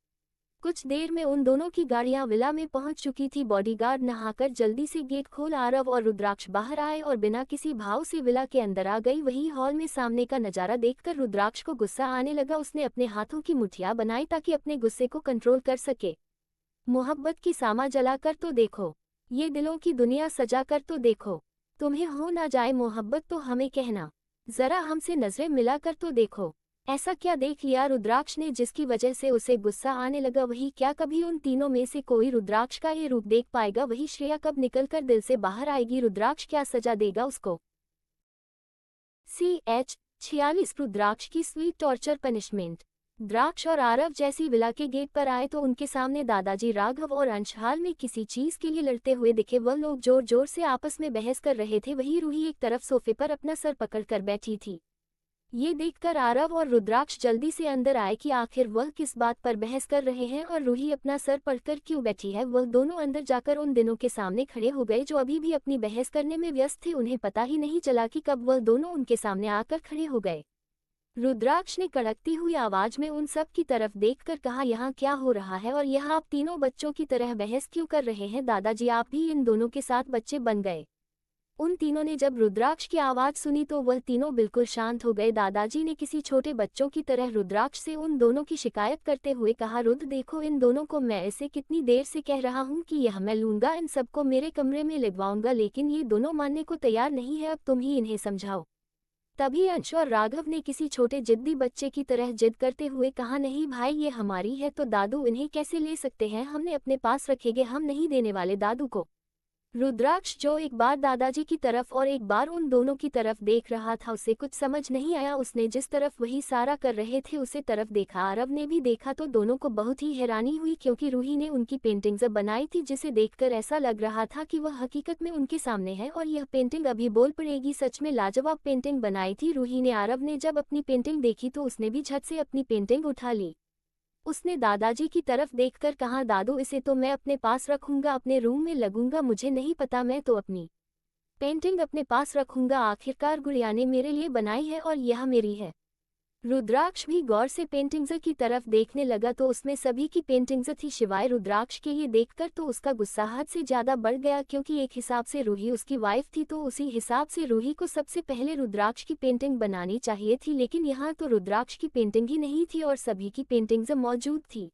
कुछ देर में उन दोनों की गाड़ियां विला में पहुंच चुकी थी। बॉडीगार्ड नहाकर जल्दी से गेट खोल। आरव और रुद्राक्ष बाहर आए और बिना किसी भाव से विला के अंदर आ गई। वही हॉल में सामने का नजारा देखकर रुद्राक्ष को गुस्सा आने लगा। उसने अपने हाथों की मुठ्ठियां बनाई ताकि अपने गुस्से को कंट्रोल कर सके। मोहब्बत की सामा जलाकर तो देखो, ये दिलों की दुनिया सजाकर तो देखो, तुम्हें हो ना जाए मोहब्बत तो हमें कहना, जरा हमसे नजरें मिलाकर तो देखो। ऐसा क्या देख लिया रुद्राक्ष ने जिसकी वजह से उसे गुस्सा आने लगा? वही क्या कभी उन तीनों में से कोई रुद्राक्ष का ये रूप देख पाएगा? वही श्रेया कब निकलकर दिल से बाहर आएगी? रुद्राक्ष क्या सजा देगा उसको? CH 46 रुद्राक्ष की स्वीट टॉर्चर पनिशमेंट। द्राक्ष और आरव जैसी विला के गेट पर आए तो उनके सामने दादाजी राघव और अंश हाल में किसी चीज के लिए लड़ते हुए दिखे। वह लोग जोर जोर से आपस में बहस कर रहे थे। वही रूही एक तरफ सोफे पर अपना सर पकड़कर बैठी थी। ये देखकर आरव और रुद्राक्ष जल्दी से अंदर आए कि आखिर वह किस बात पर बहस कर रहे हैं और रूही अपना सर पकड़कर क्यों बैठी है। वह दोनों अंदर जाकर उन दिनों के सामने खड़े हो गए जो अभी भी अपनी बहस करने में व्यस्त थे। उन्हें पता ही नहीं चला कि कब वह दोनों उनके सामने आकर खड़े हो गए। रुद्राक्ष ने कड़कती हुई आवाज में उन सब की तरफ देखकर कहा, यहाँ क्या हो रहा है और यहाँ आप तीनों बच्चों की तरह बहस क्यों कर रहे हैं? दादाजी, आप भी इन दोनों के साथ बच्चे बन गए। उन तीनों ने जब रुद्राक्ष की आवाज सुनी तो वह तीनों बिल्कुल शांत हो गए। दादाजी ने किसी छोटे बच्चों की तरह रुद्राक्ष से उन दोनों की शिकायत करते हुए कहा, रुद्र देखो, इन दोनों को मैं इसे कितनी देर से कह रहा हूँ कि यह मैं लूंगा, इन सबको मेरे कमरे में लगवाऊंगा, लेकिन ये दोनों मानने को तैयार नहीं है। अब तुम ही इन्हें समझाओ। तभी अंश और राघव ने किसी छोटे जिद्दी बच्चे की तरह जिद करते हुए कहा, नहीं भाई, ये हमारी है तो दादू इन्हें कैसे ले सकते हैं? हमने अपने पास रखेंगे, हम नहीं देने वाले दादू को। रुद्राक्ष जो एक बार दादाजी की तरफ और एक बार उन दोनों की तरफ देख रहा था, उसे कुछ समझ नहीं आया। उसने जिस तरफ वही सारा कर रहे थे उसे तरफ देखा। आरव ने भी देखा तो दोनों को बहुत ही हैरानी हुई, क्योंकि रूही ने उनकी पेंटिंग जब बनाई थी जिसे देखकर ऐसा लग रहा था कि वह हकीकत में उनके सामने है और यह पेंटिंग अभी बोल पड़ेगी। सच में लाजवाब पेंटिंग बनाई थी रूही ने। आरव ने जब अपनी पेंटिंग देखी तो उसने भी झट से अपनी पेंटिंग उठा ली। उसने दादाजी की तरफ देखकर कहा, दादू इसे तो मैं अपने पास रखूंगा, अपने रूम में लगूंगा। मुझे नहीं पता, मैं तो अपनी पेंटिंग अपने पास रखूंगा। आखिरकार गुड़िया ने मेरे लिए बनाई है और यह मेरी है। रुद्राक्ष भी गौर से पेंटिंग्स की तरफ देखने लगा तो उसमें सभी की पेंटिंग्स थी सिवाय रुद्राक्ष के। ये देखकर तो उसका गुस्सा हद से ज्यादा बढ़ गया, क्योंकि एक हिसाब से रूही उसकी वाइफ थी तो उसी हिसाब से रूही को सबसे पहले रुद्राक्ष की पेंटिंग बनानी चाहिए थी। लेकिन यहाँ तो रुद्राक्ष की पेंटिंग ही नहीं थी और सभी की पेंटिंग्स मौजूद थी।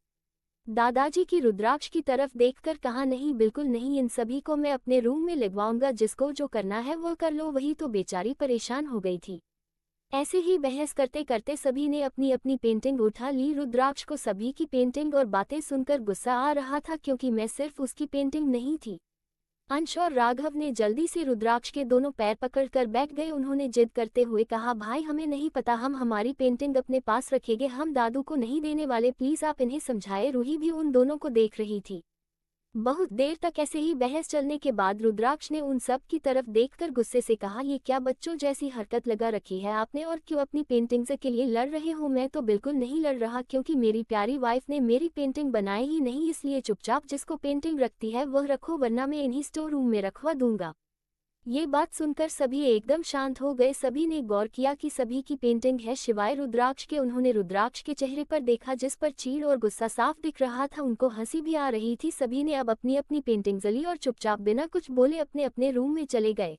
दादाजी की रुद्राक्ष की तरफ देखकर कहा, नहीं बिल्कुल नहीं, इन सभी को मैं अपने रूम में लगवाऊंगा। जिसको जो करना है वो कर लो। वही तो बेचारी परेशान हो गई थी। ऐसे ही बहस करते करते सभी ने अपनी अपनी पेंटिंग उठा ली। रुद्राक्ष को सभी की पेंटिंग और बातें सुनकर गुस्सा आ रहा था, क्योंकि मैं सिर्फ उसकी पेंटिंग नहीं थी। अंश और राघव ने जल्दी से रुद्राक्ष के दोनों पैर पकड़कर बैठ गए। उन्होंने जिद करते हुए कहा, भाई हमें नहीं पता, हम हमारी पेंटिंग अपने पास रखेंगे, हम दादू को नहीं देने वाले, प्लीज आप इन्हें समझाए। रूही भी उन दोनों को देख रही थी। बहुत देर तक ऐसे ही बहस चलने के बाद रुद्राक्ष ने उन सब की तरफ देखकर गुस्से से कहा, ये क्या बच्चों जैसी हरकत लगा रखी है आपने, और क्यों अपनी पेंटिंग्स के लिए लड़ रहे हो? मैं तो बिल्कुल नहीं लड़ रहा, क्योंकि मेरी प्यारी वाइफ ने मेरी पेंटिंग बनाई ही नहीं, इसलिए चुपचाप जिसको पेंटिंग रखती है वह रखो, वरना मैं इन्हीं स्टोर रूम में रखवा दूंगा। ये बात सुनकर सभी एकदम शांत हो गए। सभी ने गौर किया कि सभी की पेंटिंग है सिवाय रुद्राक्ष के। उन्होंने रुद्राक्ष के चेहरे पर देखा जिस पर चीड़ और गुस्सा साफ दिख रहा था। उनको हंसी भी आ रही थी। सभी ने अब अपनी अपनी पेंटिंग जली और चुपचाप बिना कुछ बोले अपने अपने रूम में चले गए।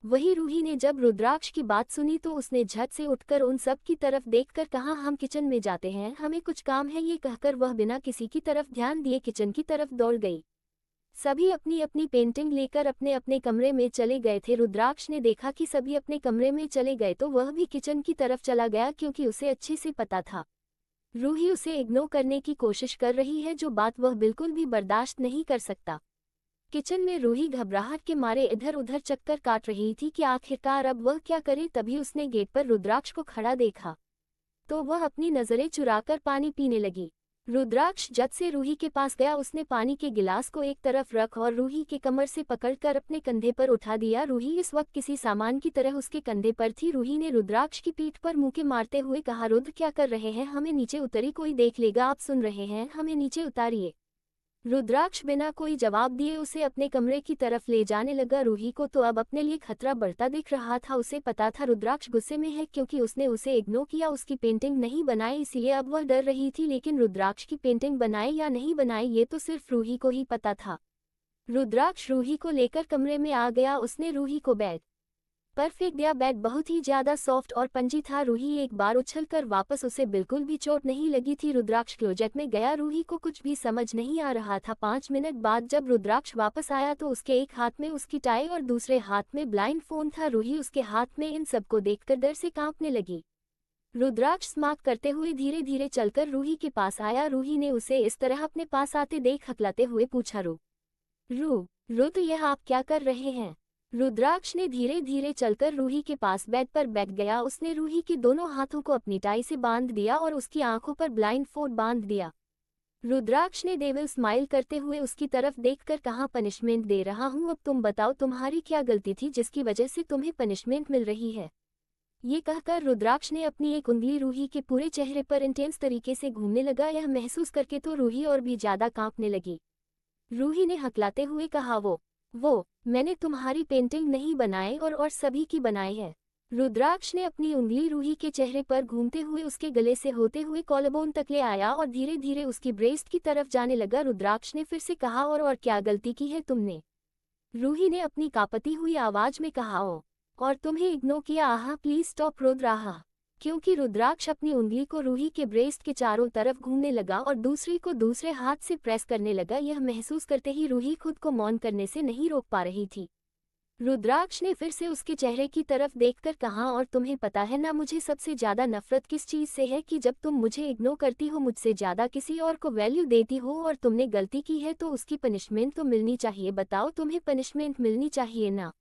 वही रूही ने जब रुद्राक्ष की बात सुनी तो उसने झट से उठकर उन सब की तरफ देखकर कहा, हम किचन में जाते हैं, हमें कुछ काम है। ये कहकर वह बिना किसी की तरफ ध्यान दिए किचन की तरफ दौड़ गई। सभी अपनी अपनी पेंटिंग लेकर अपने अपने कमरे में चले गए थे। रुद्राक्ष ने देखा कि सभी अपने कमरे में चले गए तो वह भी किचन की तरफ चला गया, क्योंकि उसे अच्छे से पता था रूही उसे इग्नोर करने की कोशिश कर रही है, जो बात वह बिल्कुल भी बर्दाश्त नहीं कर सकता। किचन में रूही घबराहट के मारे इधर उधर चक्कर काट रही थी कि आखिरकार अब वह क्या करे। तभी उसने गेट पर रुद्राक्ष को खड़ा देखा तो वह अपनी नजरें चुराकर पानी पीने लगी। रुद्राक्ष जट से रूही के पास गया। उसने पानी के गिलास को एक तरफ रख और रूही के कमर से पकड़कर अपने कंधे पर उठा दिया। रूही इस वक्त किसी सामान की तरह उसके कंधे पर थी। रूही ने रुद्राक्ष की पीठ पर मुंह के मारते हुए कहा, रुद्र क्या कर रहे हैं? हमें नीचे उतरी, कोई देख लेगा। आप सुन रहे हैं? हमें नीचे उतारिए। रुद्राक्ष बिना कोई जवाब दिए उसे अपने कमरे की तरफ ले जाने लगा। रूही को तो अब अपने लिए खतरा बढ़ता दिख रहा था। उसे पता था रुद्राक्ष गुस्से में है, क्योंकि उसने उसे इग्नोर किया, उसकी पेंटिंग नहीं बनाई, इसलिए अब वह डर रही थी। लेकिन रुद्राक्ष की पेंटिंग बनाए या नहीं बनाई ये तो सिर्फ रूही को ही पता था। रुद्राक्ष रूही को लेकर कमरे में आ गया। उसने रूही को बेड पर फेंक दिया। बेड बहुत ही ज्यादा सॉफ्ट और पंजी था। रूही एक बार उछलकर वापस, उसे बिल्कुल भी चोट नहीं लगी थी। रुद्राक्ष क्लोजेट में गया। रूही को कुछ भी समझ नहीं आ रहा था। 5 मिनट बाद जब रुद्राक्ष वापस आया तो उसके एक हाथ में उसकी टाई और दूसरे हाथ में ब्लाइंड फोन था। रूही उसके हाथ में इन सबको देखकर डर से कांपने लगी। रुद्राक्ष स्मार्ट करते हुए धीरे धीरे चलकर रूही के पास आया। रूही ने उसे इस तरह अपने पास आते देख हकलाते हुए पूछा, तो यह आप क्या कर रहे हैं? रुद्राक्ष ने धीरे धीरे चलकर रूही के पास बेड पर बैठ गया। उसने रूही के दोनों हाथों को अपनी टाई से बांध दिया और उसकी आंखों पर ब्लाइंड फोल्ड बांध दिया। रुद्राक्ष ने डेविल स्माइल करते हुए उसकी तरफ देखकर कहा, पनिशमेंट दे रहा हूं, अब तुम बताओ तुम्हारी क्या गलती थी जिसकी वजह से तुम्हें पनिशमेंट मिल रही है? ये कहकर रुद्राक्ष ने अपनी एक उंगली रूही के पूरे चेहरे पर इंटेंस तरीके से घूमने लगा। यह महसूस करके तो रूही और भी ज्यादा कांपने लगी। रूही ने हकलाते हुए कहा, वो मैंने तुम्हारी पेंटिंग नहीं बनाई और सभी की बनाई है। रुद्राक्ष ने अपनी उंगली रूही के चेहरे पर घूमते हुए उसके गले से होते हुए कॉलरबोन तक ले आया और धीरे धीरे उसकी ब्रेस्ट की तरफ जाने लगा। रुद्राक्ष ने फिर से कहा, और क्या गलती की है तुमने? रूही ने अपनी कांपती हुई आवाज में कहा, और तुम्हें इग्नोर किया। आहा प्लीज स्टॉप रुद्र। क्योंकि रुद्राक्ष अपनी उंगली को रूही के ब्रेस्ट के चारों तरफ घूमने लगा और दूसरी को दूसरे हाथ से प्रेस करने लगा। यह महसूस करते ही रूही खुद को मौन करने से नहीं रोक पा रही थी। रुद्राक्ष ने फिर से उसके चेहरे की तरफ देखकर कहा, और तुम्हें पता है ना मुझे सबसे ज्यादा नफरत किस चीज से है, कि जब तुम मुझे इग्नोर करती हो, मुझसे ज्यादा किसी और को वैल्यू देती हो, और तुमने गलती की है तो उसकी पनिशमेंट तो मिलनी चाहिए। बताओ, तुम्हें पनिशमेंट मिलनी चाहिए ना।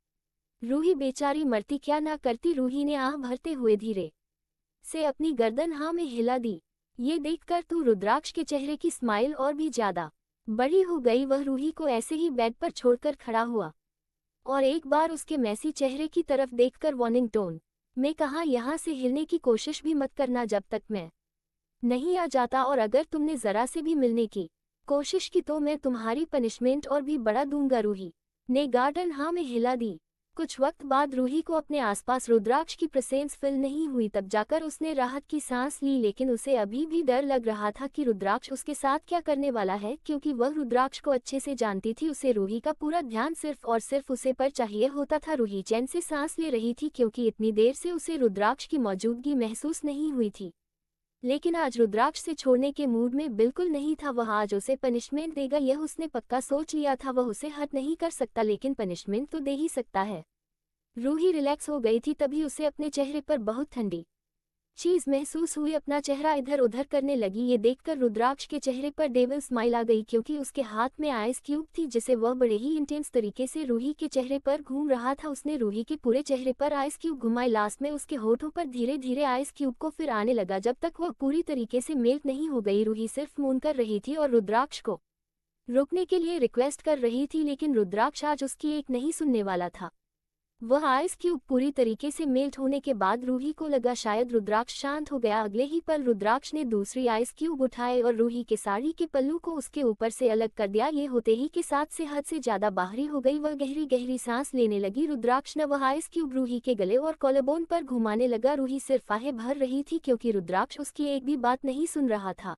रूही बेचारी मरती क्या ना करती। रूही ने आह भरते हुए धीरे से अपनी गर्दन हाँ में हिला दी। ये देखकर तो रुद्राक्ष के चेहरे की स्माइल और भी ज्यादा बड़ी हो गई। वह रूही को ऐसे ही बेड पर छोड़कर खड़ा हुआ और एक बार उसके मैसी चेहरे की तरफ देखकर वार्निंग टोन में कहा, यहाँ से हिलने की कोशिश भी मत करना जब तक मैं नहीं आ जाता, और अगर तुमने जरा से भी मिलने की कोशिश की तो मैं तुम्हारी पनिशमेंट और भी बढ़ा दूंगा। रूही ने गार्डन हाँ में हिला दी। कुछ वक्त बाद रूही को अपने आसपास रुद्राक्ष की प्रेजेंस फील नहीं हुई। तब जाकर उसने राहत की सांस ली, लेकिन उसे अभी भी डर लग रहा था कि रुद्राक्ष उसके साथ क्या करने वाला है, क्योंकि वह रुद्राक्ष को अच्छे से जानती थी। उसे रूही का पूरा ध्यान सिर्फ और सिर्फ उसे पर चाहिए होता था। रूही चैन से सांस ले रही थी, क्योंकि इतनी देर से उसे रुद्राक्ष की मौजूदगी महसूस नहीं हुई थी। लेकिन आज रुद्राक्ष से छोड़ने के मूड में बिल्कुल नहीं था। वह आज उसे पनिशमेंट देगा, यह उसने पक्का सोच लिया था। वह उसे हर्ट नहीं कर सकता, लेकिन पनिशमेंट तो दे ही सकता है। रूही रिलैक्स हो गई थी, तभी उसे अपने चेहरे पर बहुत ठंडी चीज महसूस हुई। अपना चेहरा इधर उधर करने लगी। ये देखकर रुद्राक्ष के चेहरे पर डेविल स्माइल आ गई, क्योंकि उसके हाथ में आइस क्यूब थी, जिसे वह बड़े ही इंटेंस तरीके से रूही के चेहरे पर घूम रहा था। उसने रूही के पूरे चेहरे पर आइस क्यूब घुमाए, लास्ट में उसके होठों पर धीरे धीरे आइस क्यूब को फिर आने लगा, जब तक वह पूरी तरीके से मेल्ट नहीं हो गई। रूही सिर्फ मून कर रही थी और रुद्राक्ष को रोकने के लिए रिक्वेस्ट कर रही थी, लेकिन रुद्राक्ष आज उसकी एक नहीं सुनने वाला था। वह आइस क्यूब पूरी तरीके से मेल्ट होने के बाद रूही को लगा शायद रुद्राक्ष शांत हो गया। अगले ही पल रुद्राक्ष ने दूसरी आइस क्यूब उठाए और रूही के साड़ी के पल्लू को उसके ऊपर से अलग कर दिया। ये होते ही के साथ से हद से ज्यादा बाहरी हो गई। वह गहरी गहरी सांस लेने लगी। रुद्राक्ष ने वह आइस क्यूब रूही के गले और कॉलरबोन पर घुमाने लगा। रूही सिर्फ आहें भर रही थी, क्योंकि रुद्राक्ष उसकी एक भी बात नहीं सुन रहा था।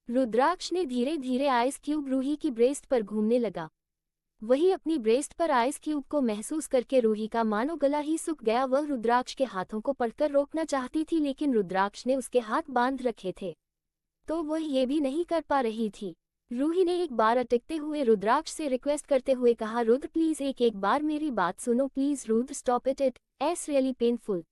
रुद्राक्ष ने धीरे धीरे आइस क्यूब रूही की ब्रेस्ट पर घूमने लगा। वही अपनी ब्रेस्ट पर आइस क्यूब को महसूस करके रूही का मानो गला ही सूख गया। वह रुद्राक्ष के हाथों को पकड़कर रोकना चाहती थी, लेकिन रुद्राक्ष ने उसके हाथ बांध रखे थे, तो वह ये भी नहीं कर पा रही थी। रूही ने एक बार अटकते हुए रुद्राक्ष से रिक्वेस्ट करते हुए कहा, रुद्र प्लीज एक बार मेरी बात सुनो, please Rudra stop it it's really painful.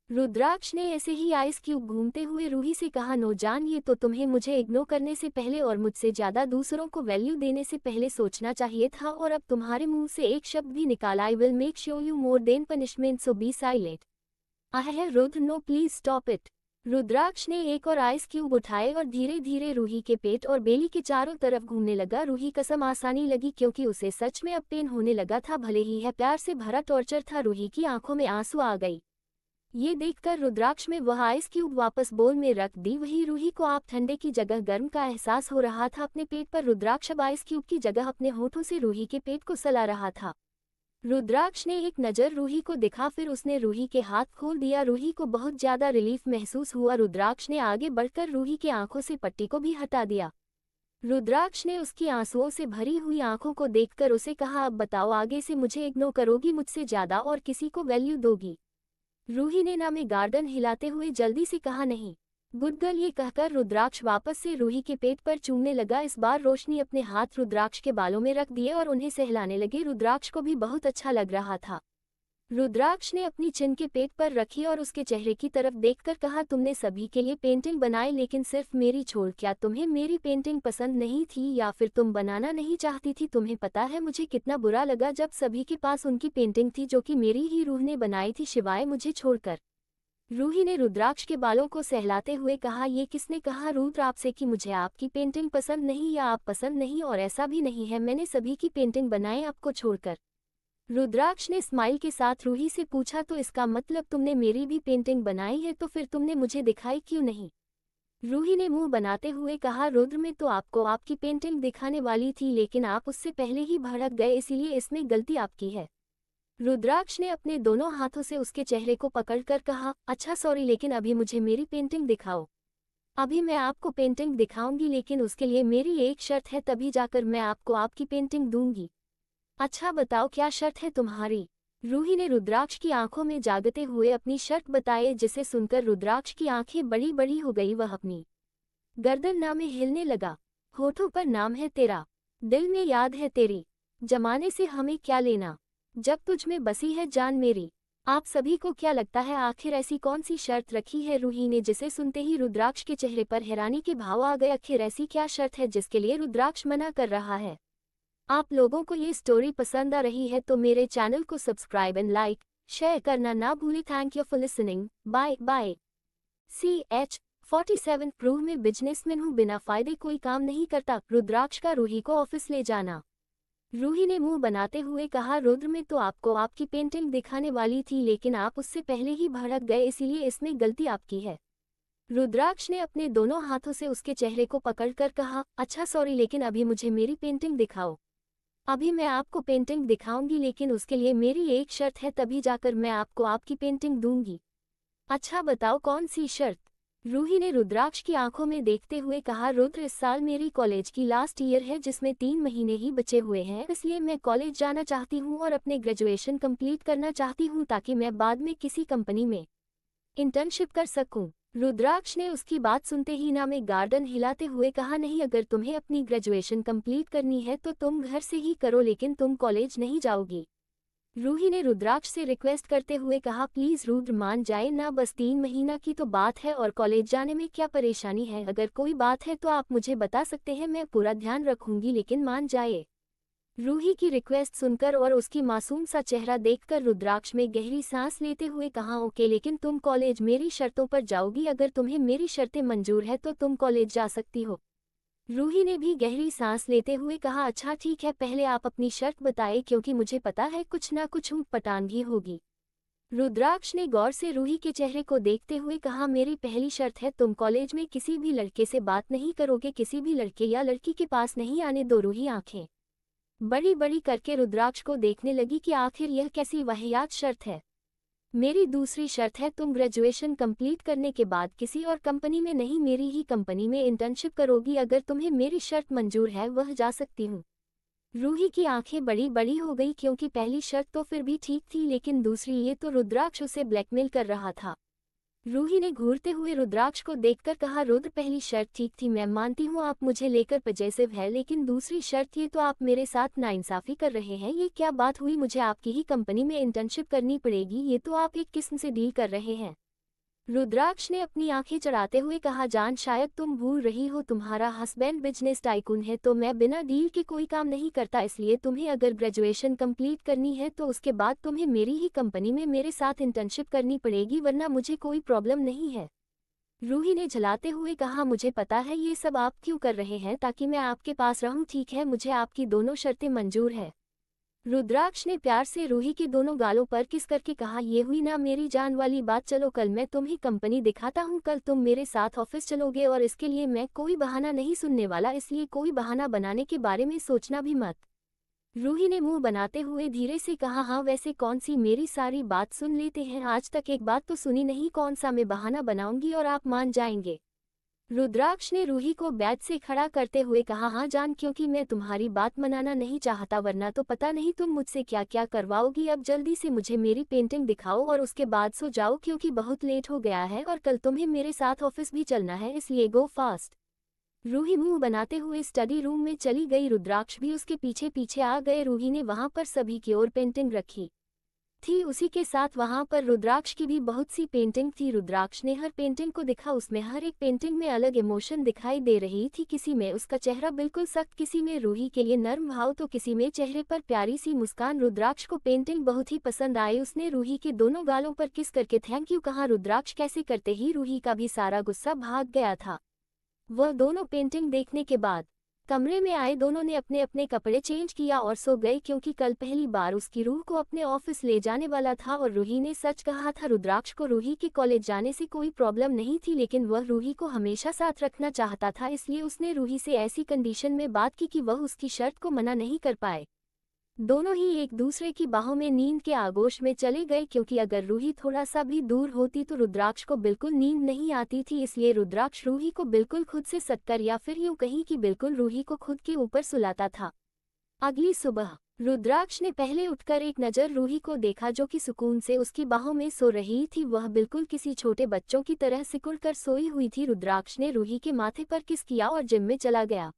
Rudraksh ने ऐसे ही आइस क्यूब घूमते हुए रूही से कहा, नो जान, ये तो तुम्हें मुझे इग्नोर करने से पहले और मुझसे ज्यादा दूसरों को वैल्यू देने से पहले सोचना चाहिए था, और अब तुम्हारे मुंह से एक शब्द भी निकाला, I will make sure you more than punishment, so be silent. Hey Rudra, no please stop it. Rudraksh ने एक और आइस क्यूब उठाए और धीरे धीरे रूही के पेट और बेली के चारों तरफ घूमने लगा। रूही कसम आसानी लगी, क्योंकि उसे सच में अब पेन होने लगा था, भले ही है प्यार से भरा टॉर्चर था। रूही की आंखों में आंसू आ गई। ये देखकर रुद्राक्ष में वह आइस क्यूब वापस बोल में रख दी। वही रूही को आप ठंडे की जगह गर्म का एहसास हो रहा था अपने पेट पर। रुद्राक्ष अब आइस क्यूब की जगह अपने होठों से रूही के पेट को सला रहा था। रुद्राक्ष ने एक नज़र रूही को दिखा, फिर उसने रूही के हाथ खोल दिया। रूही को बहुत ज्यादा रिलीफ महसूस हुआ। रुद्राक्ष ने आगे बढ़कर रूही की आंखों से पट्टी को भी हटा दिया। रुद्राक्ष ने उसकी आंसुओं से भरी हुई आंखों को देखकर उसे कहा, अब बताओ, आगे से मुझे इग्नोर करोगी, मुझसे ज्यादा और किसी को वैल्यू दोगी? रूही ने ना में गार्डन हिलाते हुए जल्दी से कहा, नहीं गुड गर्ल। ये कहकर रुद्राक्ष वापस से रूही के पेट पर चूमने लगा। इस बार रोशनी अपने हाथ रुद्राक्ष के बालों में रख दिए और उन्हें सहलाने लगे। रुद्राक्ष को भी बहुत अच्छा लग रहा था। रुद्राक्ष ने अपनी चिन के पेट पर रखी और उसके चेहरे की तरफ देखकर कहा, तुमने सभी के लिए पेंटिंग बनाई, लेकिन सिर्फ मेरी छोड़। क्या तुम्हें मेरी पेंटिंग पसंद नहीं थी, या फिर तुम बनाना नहीं चाहती थी? तुम्हें पता है मुझे कितना बुरा लगा जब सभी के पास उनकी पेंटिंग थी, जो कि मेरी ही रूह ने बनाई थी, सिवाय मुझे छोड़कर। रूही ने रुद्राक्ष के बालों को सहलाते हुए कहा, ये किसने कहा रुद्र आपसे कि मुझे आपकी पेंटिंग पसंद नहीं, या आप पसंद नहीं? और ऐसा भी नहीं है, मैंने सभी की पेंटिंग बनाई आपको छोड़कर। रुद्राक्ष ने स्माइल के साथ रूही से पूछा, तो इसका मतलब तुमने मेरी भी पेंटिंग बनाई है, तो फिर तुमने मुझे दिखाई क्यों नहीं? रूही ने मुंह बनाते हुए कहा, रुद्र मैं तो आपको आपकी पेंटिंग दिखाने वाली थी, लेकिन आप उससे पहले ही भड़क गए, इसीलिए इसमें गलती आपकी है। रुद्राक्ष ने अपने दोनों हाथों से उसके चेहरे को पकड़कर कहा, अच्छा सॉरी, लेकिन अभी मुझे मेरी पेंटिंग दिखाओ। अभी मैं आपको पेंटिंग दिखाऊंगी, लेकिन उसके लिए मेरी एक शर्त है, तभी जाकर मैं आपको आपकी पेंटिंग दूंगी। अच्छा बताओ, क्या शर्त है तुम्हारी? रूही ने रुद्राक्ष की आंखों में जागते हुए अपनी शर्त बताए, जिसे सुनकर रुद्राक्ष की आंखें बड़ी बड़ी हो गई। वह अपनी गर्दन ना में हिलने लगा। होठों पर नाम है तेरा, दिल में याद है तेरी, जमाने से हमें क्या लेना। जब तुझ में बसी है जान मेरी। आप सभी को क्या लगता है आखिर ऐसी कौन सी शर्त रखी है रूही ने, जिसे सुनते ही रुद्राक्ष के चेहरे पर हैरानी के भाव आ गए। आखिर ऐसी क्या शर्त है जिसके लिए रुद्राक्ष मना कर रहा है। आप लोगों को ये स्टोरी पसंद आ रही है तो मेरे चैनल को सब्सक्राइब एंड लाइक शेयर करना ना भूलें। Thank you for listening. Bye bye. CH47 prove में बिजनेसमैन हूँ, बिना फायदे कोई काम नहीं करता। रुद्राक्ष का रूही को ऑफिस ले जाना। रूही ने मुंह बनाते हुए कहा, रुद्र मैं तो आपको आपकी पेंटिंग दिखाने वाली थी लेकिन आप उससे पहले ही भड़क गए, इसीलिए इसमें गलती आपकी है। रुद्राक्ष ने अपने दोनों हाथों से उसके चेहरे को पकड़कर कहा, अच्छा सॉरी लेकिन अभी मुझे मेरी पेंटिंग दिखाओ। अभी मैं आपको पेंटिंग दिखाऊंगी लेकिन उसके लिए मेरी एक शर्त है, तभी जाकर मैं आपको आपकी पेंटिंग दूंगी। अच्छा बताओ कौन सी शर्त। रूही ने रुद्राक्ष की आंखों में देखते हुए कहा, रुद्र इस साल मेरी कॉलेज की लास्ट ईयर है जिसमें 3 महीने ही बचे हुए हैं, इसलिए मैं कॉलेज जाना चाहती हूँ और अपने ग्रेजुएशन कंप्लीट करना चाहती हूँ ताकि मैं बाद में किसी कंपनी में इंटर्नशिप कर सकूं। रुद्राक्ष ने उसकी बात सुनते ही ना में गार्डन हिलाते हुए कहा, नहीं अगर तुम्हें अपनी ग्रेजुएशन कंप्लीट करनी है तो तुम घर से ही करो लेकिन तुम कॉलेज नहीं जाओगी। रूही ने रुद्राक्ष से रिक्वेस्ट करते हुए कहा, प्लीज रुद्र मान जाए ना, बस 3 महीना की तो बात है और कॉलेज जाने में क्या परेशानी है। अगर कोई बात है तो आप मुझे बता सकते हैं, मैं पूरा ध्यान रखूंगी लेकिन मान जाए। रूही की रिक्वेस्ट सुनकर और उसकी मासूम सा चेहरा देखकर रुद्राक्ष में गहरी सांस लेते हुए कहा, ओके लेकिन तुम कॉलेज मेरी शर्तों पर जाओगी। अगर तुम्हें मेरी शर्तें मंजूर है तो तुम कॉलेज जा सकती हो। रूही ने भी गहरी सांस लेते हुए कहा, अच्छा ठीक है, पहले आप अपनी शर्त बताएं क्योंकि मुझे पता है कुछ ना कुछ ऊँट पटांग ही होगी। रुद्राक्ष ने गौर से रूही के चेहरे को देखते हुए कहा, मेरी पहली शर्त है तुम कॉलेज में किसी भी लड़के से बात नहीं करोगे, किसी भी लड़के या लड़की के पास नहीं आने दो। रूही आंखें बड़ी बड़ी करके रुद्राक्ष को देखने लगी कि आखिर यह कैसी वाहियात शर्त है। मेरी दूसरी शर्त है तुम ग्रेजुएशन कंप्लीट करने के बाद किसी और कंपनी में नहीं, मेरी ही कंपनी में इंटर्नशिप करोगी। अगर तुम्हें मेरी शर्त मंजूर है वह जा सकती हूँ। रूही की आंखें बड़ी बड़ी हो गई क्योंकि पहली शर्त तो फिर भी ठीक थी लेकिन दूसरी, ये तो रुद्राक्ष उसे ब्लैकमेल कर रहा था। रूही ने घूरते हुए रुद्राक्ष को देखकर कहा, रुद्र पहली शर्त ठीक थी, मैं मानती हूँ आप मुझे लेकर पजेसिव है, लेकिन दूसरी शर्त, ये तो आप मेरे साथ नाइंसाफी कर रहे हैं। ये क्या बात हुई, मुझे आपकी ही कंपनी में इंटर्नशिप करनी पड़ेगी, ये तो आप एक किस्म से डील कर रहे हैं। रुद्राक्ष ने अपनी आंखें चढ़ाते हुए कहा, जान शायद तुम भूल रही हो तुम्हारा हस्बैंड बिजनेस टाइकून है तो मैं बिना डील के कोई काम नहीं करता, इसलिए तुम्हें अगर ग्रेजुएशन कंप्लीट करनी है तो उसके बाद तुम्हें मेरी ही कंपनी में मेरे साथ इंटर्नशिप करनी पड़ेगी, वरना मुझे कोई प्रॉब्लम नहीं है। रूही ने झलाते हुए कहा, मुझे पता है ये सब आप क्यों कर रहे हैं, ताकि मैं आपके पास रहूं, ठीक है, मुझे आपकी दोनों शर्तें मंजूर है। रुद्राक्ष ने प्यार से रूही के दोनों गालों पर किस करके कहा, ये हुई ना मेरी जान वाली बात, चलो कल मैं तुम्हें कंपनी दिखाता हूँ, कल तुम मेरे साथ ऑफिस चलोगे और इसके लिए मैं कोई बहाना नहीं सुनने वाला, इसलिए कोई बहाना बनाने के बारे में सोचना भी मत। रूही ने मुंह बनाते हुए धीरे से कहा, हाँ वैसे कौन सी, मेरी सारी बात सुन लेते हैं, आज तक एक बात तो सुनी नहीं, कौन सा मैं बहाना बनाऊंगी और आप मान जाएंगे। रुद्राक्ष ने रूही को बेड से खड़ा करते हुए कहा, हाँ जान, क्योंकि मैं तुम्हारी बात मनाना नहीं चाहता, वरना तो पता नहीं तुम मुझसे क्या क्या करवाओगी। अब जल्दी से मुझे मेरी पेंटिंग दिखाओ और उसके बाद सो जाओ क्योंकि बहुत लेट हो गया है और कल तुम्हें मेरे साथ ऑफिस भी चलना है, इसलिए गो फास्ट। रूही मुंह बनाते हुए स्टडी रूम में चली गई, रुद्राक्ष भी उसके पीछे पीछे आ गए। रूही ने वहां पर सभी की ओर पेंटिंग रखी थी, उसी के साथ वहां पर रुद्राक्ष की भी बहुत सी पेंटिंग थी। रुद्राक्ष ने हर पेंटिंग को देखा, उसमें हर एक पेंटिंग में अलग इमोशन दिखाई दे रही थी, किसी में उसका चेहरा बिल्कुल सख्त, किसी में रूही के लिए नर्म भाव, तो किसी में चेहरे पर प्यारी सी मुस्कान। रुद्राक्ष को पेंटिंग बहुत ही पसंद आई, उसने रूही के दोनों गालों पर किस करके थैंक यू कहा। रुद्राक्ष कैसे करते ही रूही का भी सारा गुस्सा भाग गया था। वह दोनों पेंटिंग देखने के बाद कमरे में आए, दोनों ने अपने अपने कपड़े चेंज किया और सो गए क्योंकि कल पहली बार उसकी रूह को अपने ऑफिस ले जाने वाला था और रूही ने सच कहा था। रुद्राक्ष को रूही के कॉलेज जाने से कोई प्रॉब्लम नहीं थी, लेकिन वह रूही को हमेशा साथ रखना चाहता था, इसलिए उसने रूही से ऐसी कंडीशन में बात की कि वह उसकी शर्त को मना नहीं कर पाए। दोनों ही एक दूसरे की बाहों में नींद के आगोश में चले गए, क्योंकि अगर रूही थोड़ा सा भी दूर होती तो रुद्राक्ष को बिल्कुल नींद नहीं आती थी, इसलिए रुद्राक्ष रूही को बिल्कुल खुद से सटकर, या फिर यूं कहीं कि बिल्कुल रूही को खुद के ऊपर सुलाता था। अगली सुबह रुद्राक्ष ने पहले उठकर एक नज़र रूही को देखा जो कि सुकून से उसकी बाहों में सो रही थी, वह बिल्कुल किसी छोटे बच्चों की तरह सिकुड़ कर सोई हुई थी। रुद्राक्ष ने रूही के माथे पर किस किया और जिम में चला गया।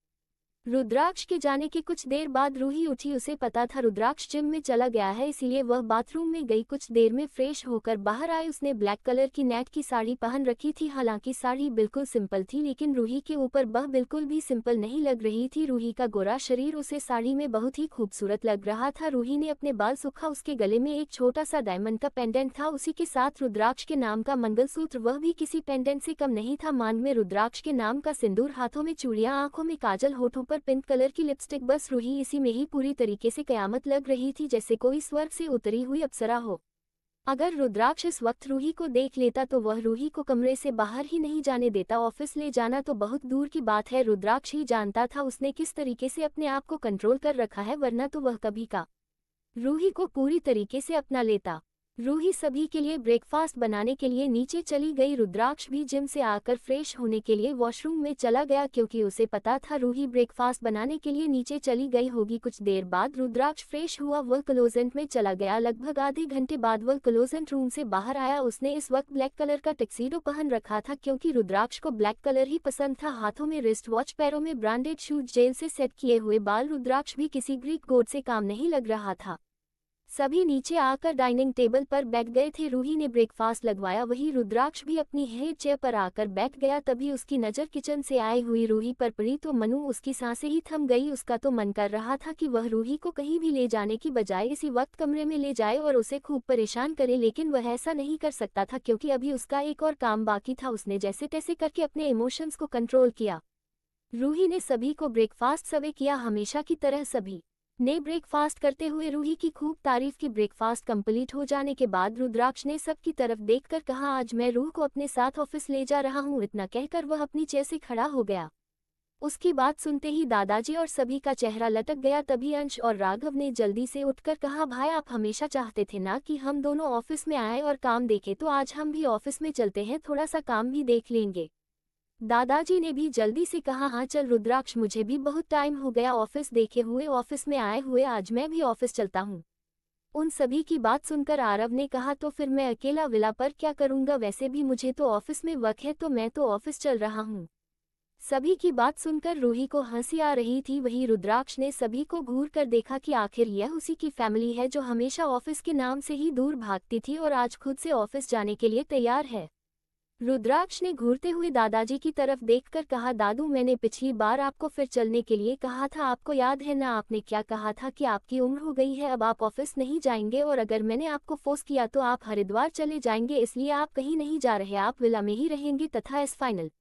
रुद्राक्ष के जाने के कुछ देर बाद रूही उठी। उसे पता था रुद्राक्ष जिम में चला गया है, इसीलिए वह बाथरूम में गई। कुछ देर में फ्रेश होकर बाहर आई। उसने ब्लैक कलर की नेट की साड़ी पहन रखी थी। हालांकि साड़ी बिल्कुल सिंपल थी, लेकिन रूही के ऊपर वह बिल्कुल भी सिंपल नहीं लग रही थी। रूही का गोरा शरीर उसे साड़ी में बहुत ही खूबसूरत लग रहा था। रूही ने अपने बाल सूखा। उसके गले में एक छोटा सा डायमंड का पेंडेंट था, उसी के साथ रुद्राक्ष के नाम का मंगलसूत्र, वह भी किसी पेंडेंट से कम नहीं था। मांग में रुद्राक्ष के नाम का सिंदूर, हाथों में चूड़ियां, आंखों में काजल, होठों पर पिंक कलर की लिपस्टिक। बस रूही इसी में ही पूरी तरीके से कयामत लग रही थी, जैसे कोई स्वर्ग से उतरी हुई अप्सरा हो। अगर रुद्राक्ष इस वक्त रूही को देख लेता तो वह रूही को कमरे से बाहर ही नहीं जाने देता। ऑफिस ले जाना तो बहुत दूर की बात है। रुद्राक्ष ही जानता था उसने किस तरीके से अपने आप को कंट्रोल कर रखा है, वरना तो वह कभी का रूही को पूरी तरीके से अपना लेता। रूही सभी के लिए ब्रेकफास्ट बनाने के लिए नीचे चली गई। रुद्राक्ष भी जिम से आकर फ्रेश होने के लिए वॉशरूम में चला गया, क्योंकि उसे पता था रूही ब्रेकफास्ट बनाने के लिए नीचे चली गई होगी। कुछ देर बाद रुद्राक्ष फ्रेश हुआ, वह क्लोजेट में चला गया। लगभग आधे घंटे बाद वह क्लोजेट रूम से बाहर आया। उसने इस वक्त ब्लैक कलर का टक्सीडो पहन रखा था, क्योंकि रुद्राक्ष को ब्लैक कलर ही पसंद था। हाथों में रिस्ट वॉच, पैरों में ब्रांडेड शूज, जेल से सेट किए हुए बाल। रुद्राक्ष भी किसी ग्रीक गॉड से काम नहीं लग रहा था। सभी नीचे आकर डाइनिंग टेबल पर बैठ गए थे। रूही ने ब्रेकफास्ट लगवाया, वही रुद्राक्ष भी अपनी हेड चेयर पर आकर बैठ गया। तभी उसकी नज़र किचन से आई हुई रूही पर पड़ी तो मनु उसकी सांसें ही थम गई। उसका तो मन कर रहा था कि वह रूही को कहीं भी ले जाने की बजाय इसी वक्त कमरे में ले जाए और उसे खूब परेशान करे, लेकिन वह ऐसा नहीं कर सकता था, क्योंकि अभी उसका एक और काम बाकी था। उसने जैसे तैसे करके अपने इमोशंस को कंट्रोल किया। रूही ने सभी को ब्रेकफास्ट सर्व किया। हमेशा की तरह सभी ने ब्रेकफास्ट करते हुए रूही की खूब तारीफ की। ब्रेकफास्ट कंप्लीट हो जाने के बाद रुद्राक्ष ने सबकी तरफ देखकर कहा, आज मैं रूह को अपने साथ ऑफिस ले जा रहा हूँ। इतना कहकर वह अपनी चेयर से खड़ा हो गया। उसकी बात सुनते ही दादाजी और सभी का चेहरा लटक गया। तभी अंश और राघव ने जल्दी से उठकर कहा, भाई आप हमेशा चाहते थे ना कि हम दोनों ऑफिस में आए और काम देखें, तो आज हम भी ऑफिस में चलते हैं, थोड़ा सा काम भी देख लेंगे। दादाजी ने भी जल्दी से कहा, हाँ चल रुद्राक्ष, मुझे भी बहुत टाइम हो गया ऑफिस देखे हुए, ऑफिस में आए हुए, आज मैं भी ऑफिस चलता हूँ। उन सभी की बात सुनकर आरव ने कहा, तो फिर मैं अकेला विला पर क्या करूँगा, वैसे भी मुझे तो ऑफिस में वर्क है, तो मैं तो ऑफिस चल रहा हूँ। सभी की बात सुनकर रूही को हंसी आ रही थी। वही रुद्राक्ष ने सभी को घूर कर देखा कि आखिर यह उसी की फैमिली है जो हमेशा ऑफिस के नाम से ही दूर भागती थी और आज खुद से ऑफिस जाने के लिए तैयार है। रुद्राक्ष ने घूरते हुए दादाजी की तरफ देखकर कहा, दादू मैंने पिछली बार आपको फिर चलने के लिए कहा था, आपको याद है ना? आपने क्या कहा था कि आपकी उम्र हो गई है, अब आप ऑफिस नहीं जाएंगे, और अगर मैंने आपको फोर्स किया तो आप हरिद्वार चले जाएंगे, इसलिए आप कहीं नहीं जा रहे, आप विला में ही रहेंगे तथा इस फाइनल।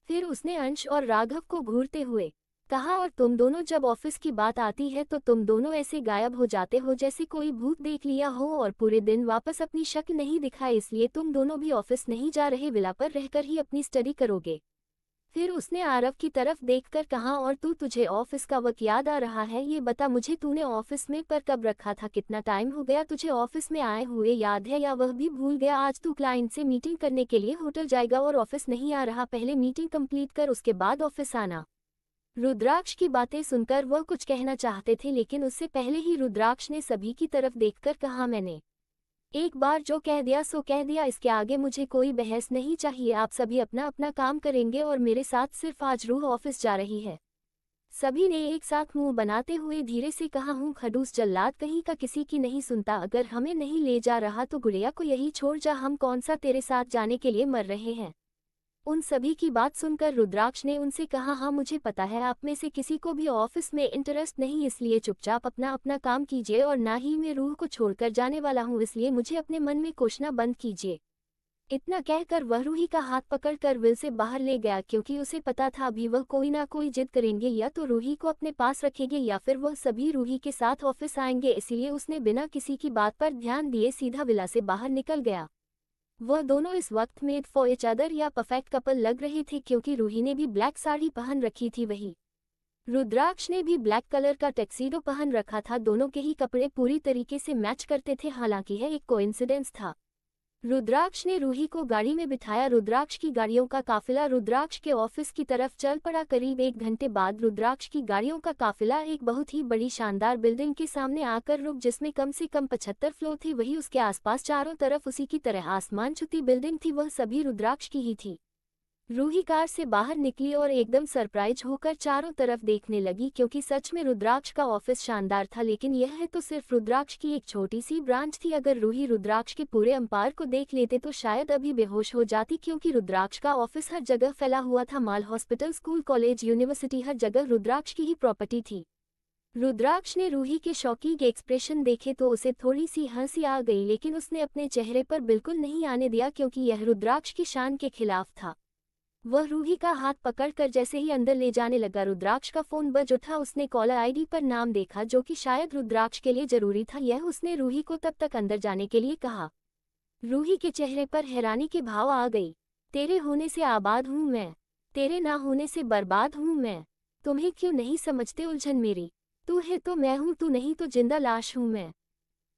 फिर उसने अंश और राघव को घूरते हुए कहा, और तुम दोनों जब ऑफिस की बात आती है तो तुम दोनों ऐसे गायब हो जाते हो जैसे कोई भूत देख लिया हो, और पूरे दिन वापस अपनी शक्ल नहीं दिखाए, इसलिए तुम दोनों भी ऑफिस नहीं जा रहे, विला पर रहकर ही अपनी स्टडी करोगे। फिर उसने आरव की तरफ देखकर कहा, और तुझे ऑफिस का वक्त याद आ रहा है? ये बता मुझे, तूने ऑफिस में पर कब रखा था? कितना टाइम हो गया तुझे ऑफिस में आए हुए, याद है या वह भी भूल गया? आज तू क्लाइंट से मीटिंग करने के लिए होटल जाएगा और ऑफिस नहीं आ रहा, पहले मीटिंग कंप्लीट कर उसके बाद ऑफिस आना। रुद्राक्ष की बातें सुनकर वह कुछ कहना चाहते थे, लेकिन उससे पहले ही रुद्राक्ष ने सभी की तरफ देखकर कहा, मैंने एक बार जो कह दिया सो कह दिया, इसके आगे मुझे कोई बहस नहीं चाहिए। आप सभी अपना अपना काम करेंगे और मेरे साथ सिर्फ आज रूह ऑफिस जा रही है। सभी ने एक साथ मुंह बनाते हुए धीरे से कहा, हूँ खडूस जल्लाद कहीं का, किसी की नहीं सुनता, अगर हमें नहीं ले जा रहा तो गुड़िया को यही छोड़ जा, हम कौन सा तेरे साथ जाने के लिए मर रहे हैं। उन सभी की बात सुनकर रुद्राक्ष ने उनसे कहा, हाँ मुझे पता है आप में से किसी को भी ऑफिस में इंटरेस्ट नहीं, इसलिए चुपचाप अपना अपना काम कीजिए, और ना ही मैं रूह को छोड़कर जाने वाला हूँ, इसलिए मुझे अपने मन में कोसना बंद कीजिए। इतना कहकर वह रूही का हाथ पकड़कर विल से बाहर ले गया, क्योंकि उसे पता था अभी वह कोई ना कोई जिद करेंगे, या तो रूही को अपने पास रखेंगे या फिर वह सभी रूही के साथ ऑफिस आएंगे, इसलिए उसने बिना किसी की बात पर ध्यान दिए सीधा विला से बाहर निकल गया। वह दोनों इस वक्त मेड फॉर ईच अदर या परफेक्ट कपल लग रहे थे, क्योंकि रूही ने भी ब्लैक साड़ी पहन रखी थी, वही रुद्राक्ष ने भी ब्लैक कलर का टैक्सीडो पहन रखा था। दोनों के ही कपड़े पूरी तरीके से मैच करते थे। हालांकि यह एक कोइंसिडेंस था। रुद्राक्ष ने रूही को गाड़ी में बिठाया। रुद्राक्ष की गाड़ियों का काफिला रुद्राक्ष के ऑफिस की तरफ चल पड़ा। करीब 1 घंटे बाद रुद्राक्ष की गाड़ियों का काफिला एक बहुत ही बड़ी शानदार बिल्डिंग के सामने आकर रुक, जिसमें कम से कम 75 फ्लोर थे। वही उसके आसपास चारों तरफ उसी की तरह आसमान छूती बिल्डिंग थी, वह सभी रुद्राक्ष की ही थी। रूही कार से बाहर निकली और एकदम सरप्राइज होकर चारों तरफ देखने लगी क्योंकि सच में रुद्राक्ष का ऑफिस शानदार था, लेकिन यह तो सिर्फ रुद्राक्ष की एक छोटी सी ब्रांच थी। अगर रूही रुद्राक्ष के पूरे एम्पायर को देख लेते तो शायद अभी बेहोश हो जाती, क्योंकि रुद्राक्ष का ऑफिस हर जगह फैला हुआ था। Mall, hospital, school, college, university, हर जगह रुद्राक्ष की ही प्रॉपर्टी थी। रुद्राक्ष ने रूही के शॉकिंग एक्सप्रेशन देखे तो उसे थोड़ी सी हंसी आ गई, लेकिन उसने अपने चेहरे पर बिल्कुल नहीं आने दिया क्योंकि यह रुद्राक्ष की शान के खिलाफ था। वह रूही का हाथ पकड़कर जैसे ही अंदर ले जाने लगा, रुद्राक्ष का फोन बज उठा। उसने कॉलर आईडी पर नाम देखा जो कि शायद रुद्राक्ष के लिए जरूरी था। यह उसने रूही को तब तक अंदर जाने के लिए कहा। रूही के चेहरे पर हैरानी के भाव आ गई। तेरे होने से आबाद हूँ मैं, तेरे ना होने से बर्बाद हूँ मैं। तुम्हें क्यों नहीं समझते उलझन मेरी? तू है तो मैं हूँ, तू नहीं तो जिंदा लाश हूँ मैं।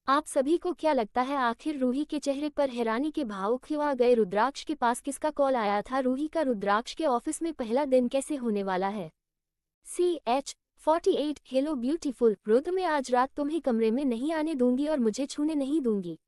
आप सभी को क्या लगता है आखिर रूही के चेहरे पर हैरानी के भाव क्यों आ गए? रुद्राक्ष के पास किसका कॉल आया था? रूही का रुद्राक्ष के ऑफिस में पहला दिन कैसे होने वाला है? CH-48 हेलो ब्यूटीफुल रुद्र, मैं आज रात तुम्हें कमरे में नहीं आने दूंगी और मुझे छूने नहीं दूंगी।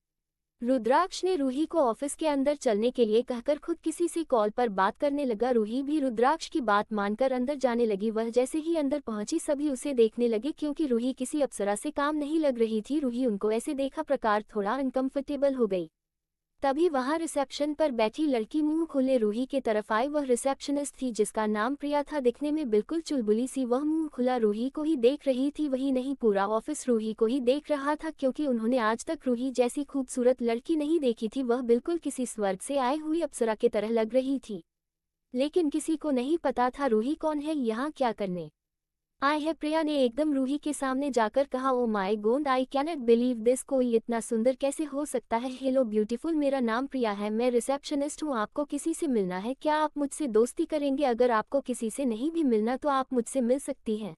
रुद्राक्ष ने रूही को ऑफिस के अंदर चलने के लिए कहकर खुद किसी से कॉल पर बात करने लगा। रूही भी रुद्राक्ष की बात मानकर अंदर जाने लगी। वह जैसे ही अंदर पहुंची सभी उसे देखने लगे क्योंकि रूही किसी अप्सरा से काम नहीं लग रही थी। रूही उनको ऐसे देखा प्रकार थोड़ा अनकंफर्टेबल हो गई। तभी वहां रिसेप्शन पर बैठी लड़की मुंह खोले रूही के तरफ आई। वह रिसेप्शनिस्ट थी जिसका नाम प्रिया था। दिखने में बिल्कुल चुलबुली सी वह मुंह खुला रूही को ही देख रही थी। वही नहीं, पूरा ऑफिस रूही को ही देख रहा था क्योंकि उन्होंने आज तक रूही जैसी खूबसूरत लड़की नहीं देखी थी। वह बिल्कुल किसी स्वर्ग से आई हुई अप्सरा की तरह लग रही थी। लेकिन किसी को नहीं पता था रूही कौन है, यहाँ क्या करने आई है। प्रिया ने एकदम रूही के सामने जाकर कहा, oh my God, I cannot believe this, कोई इतना सुंदर कैसे हो सकता है? हेलो ब्यूटीफुल, मेरा नाम प्रिया है, मैं रिसेप्शनिस्ट हूँ। आपको किसी से मिलना है क्या? आप मुझसे दोस्ती करेंगे? अगर आपको किसी से नहीं भी मिलना तो आप मुझसे मिल सकती हैं।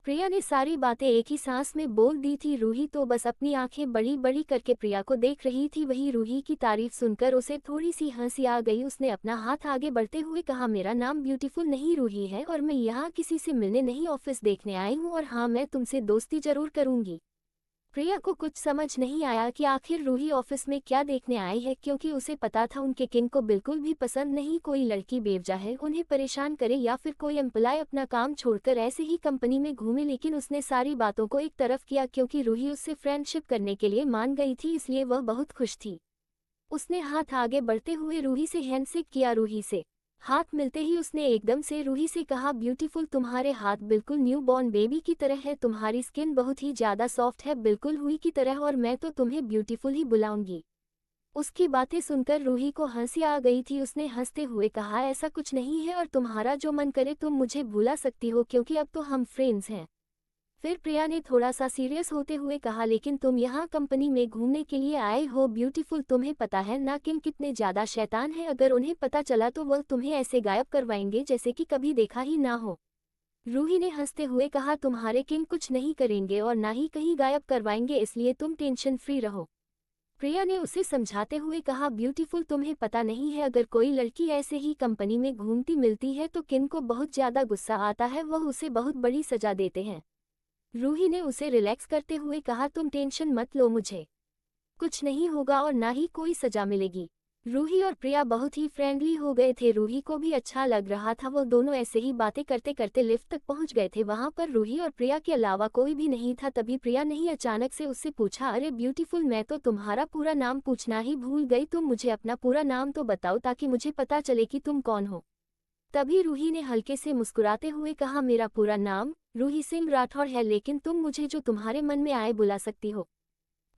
प्रिया ने सारी बातें एक ही सांस में बोल दी थी। रूही तो बस अपनी आंखें बड़ी बड़ी करके प्रिया को देख रही थी। वही रूही की तारीफ सुनकर उसे थोड़ी सी हंसी आ गई। उसने अपना हाथ आगे बढ़ते हुए कहा, मेरा नाम ब्यूटीफुल नहीं रूही है और मैं यहाँ किसी से मिलने नहीं ऑफिस देखने आई हूँ, और हाँ, मैं तुमसे दोस्ती जरूर करूँगी। प्रिया को कुछ समझ नहीं आया कि आखिर रूही ऑफिस में क्या देखने आई है, क्योंकि उसे पता था उनके किंग को बिल्कुल भी पसंद नहीं कोई लड़की बेवजह है उन्हें परेशान करे या फिर कोई एम्प्लॉय अपना काम छोड़कर ऐसे ही कंपनी में घूमे। लेकिन उसने सारी बातों को एक तरफ किया क्योंकि रूही उससे फ्रेंडशिप करने के लिए मान गई थी, इसलिए वह बहुत खुश थी। उसने हाथ आगे बढ़ते हुए रूही से हैंडशेक किया। रूही से हाथ मिलते ही उसने एकदम से रूही से कहा, ब्यूटीफुल, तुम्हारे हाथ बिल्कुल न्यू बॉर्न बेबी की तरह है, तुम्हारी स्किन बहुत ही ज़्यादा सॉफ्ट है, बिल्कुल हुई की तरह, और मैं तो तुम्हें ब्यूटीफुल ही बुलाऊंगी। उसकी बातें सुनकर रूही को हंसी आ गई थी। उसने हंसते हुए कहा, ऐसा कुछ नहीं है और तुम्हारा जो मन करे तुम मुझे बुला सकती हो क्योंकि अब तो हम फ्रेंड्स हैं। फिर प्रिया ने थोड़ा सा सीरियस होते हुए कहा, लेकिन तुम यहाँ कंपनी में घूमने के लिए आए हो ब्यूटीफुल, तुम्हें पता है ना किंग कितने ज़्यादा शैतान है, अगर उन्हें पता चला तो वह तुम्हें ऐसे गायब करवाएंगे जैसे कि कभी देखा ही ना हो। रूही ने हंसते हुए कहा, तुम्हारे किंग कुछ नहीं करेंगे और ना ही कहीं गायब करवाएंगे, इसलिए तुम टेंशन फ्री रहो। प्रिया ने उसे समझाते हुए कहा, ब्यूटीफुल, तुम्हें पता नहीं है अगर कोई लड़की ऐसे ही कंपनी में घूमती मिलती है तो किंग को बहुत ज़्यादा गुस्सा आता है, वह उसे बहुत बड़ी सजा देते हैं। रूही ने उसे रिलैक्स करते हुए कहा, तुम टेंशन मत लो, मुझे कुछ नहीं होगा और ना ही कोई सजा मिलेगी। रूही और प्रिया बहुत ही फ्रेंडली हो गए थे। रूही को भी अच्छा लग रहा था। वो दोनों ऐसे ही बातें करते करते लिफ्ट तक पहुंच गए थे। वहां पर रूही और प्रिया के अलावा कोई भी नहीं था। तभी प्रिया ने ही अचानक से उससे पूछा, अरे ब्यूटीफुल, मैं तो तुम्हारा पूरा नाम पूछना ही भूल गई, तुम मुझे अपना पूरा नाम तो बताओ ताकि मुझे पता चले कि तुम कौन हो। तभी रूही ने हल्के से मुस्कुराते हुए कहा, मेरा पूरा नाम रूही सिंह राठौड़ है, लेकिन तुम मुझे जो तुम्हारे मन में आए बुला सकती हो।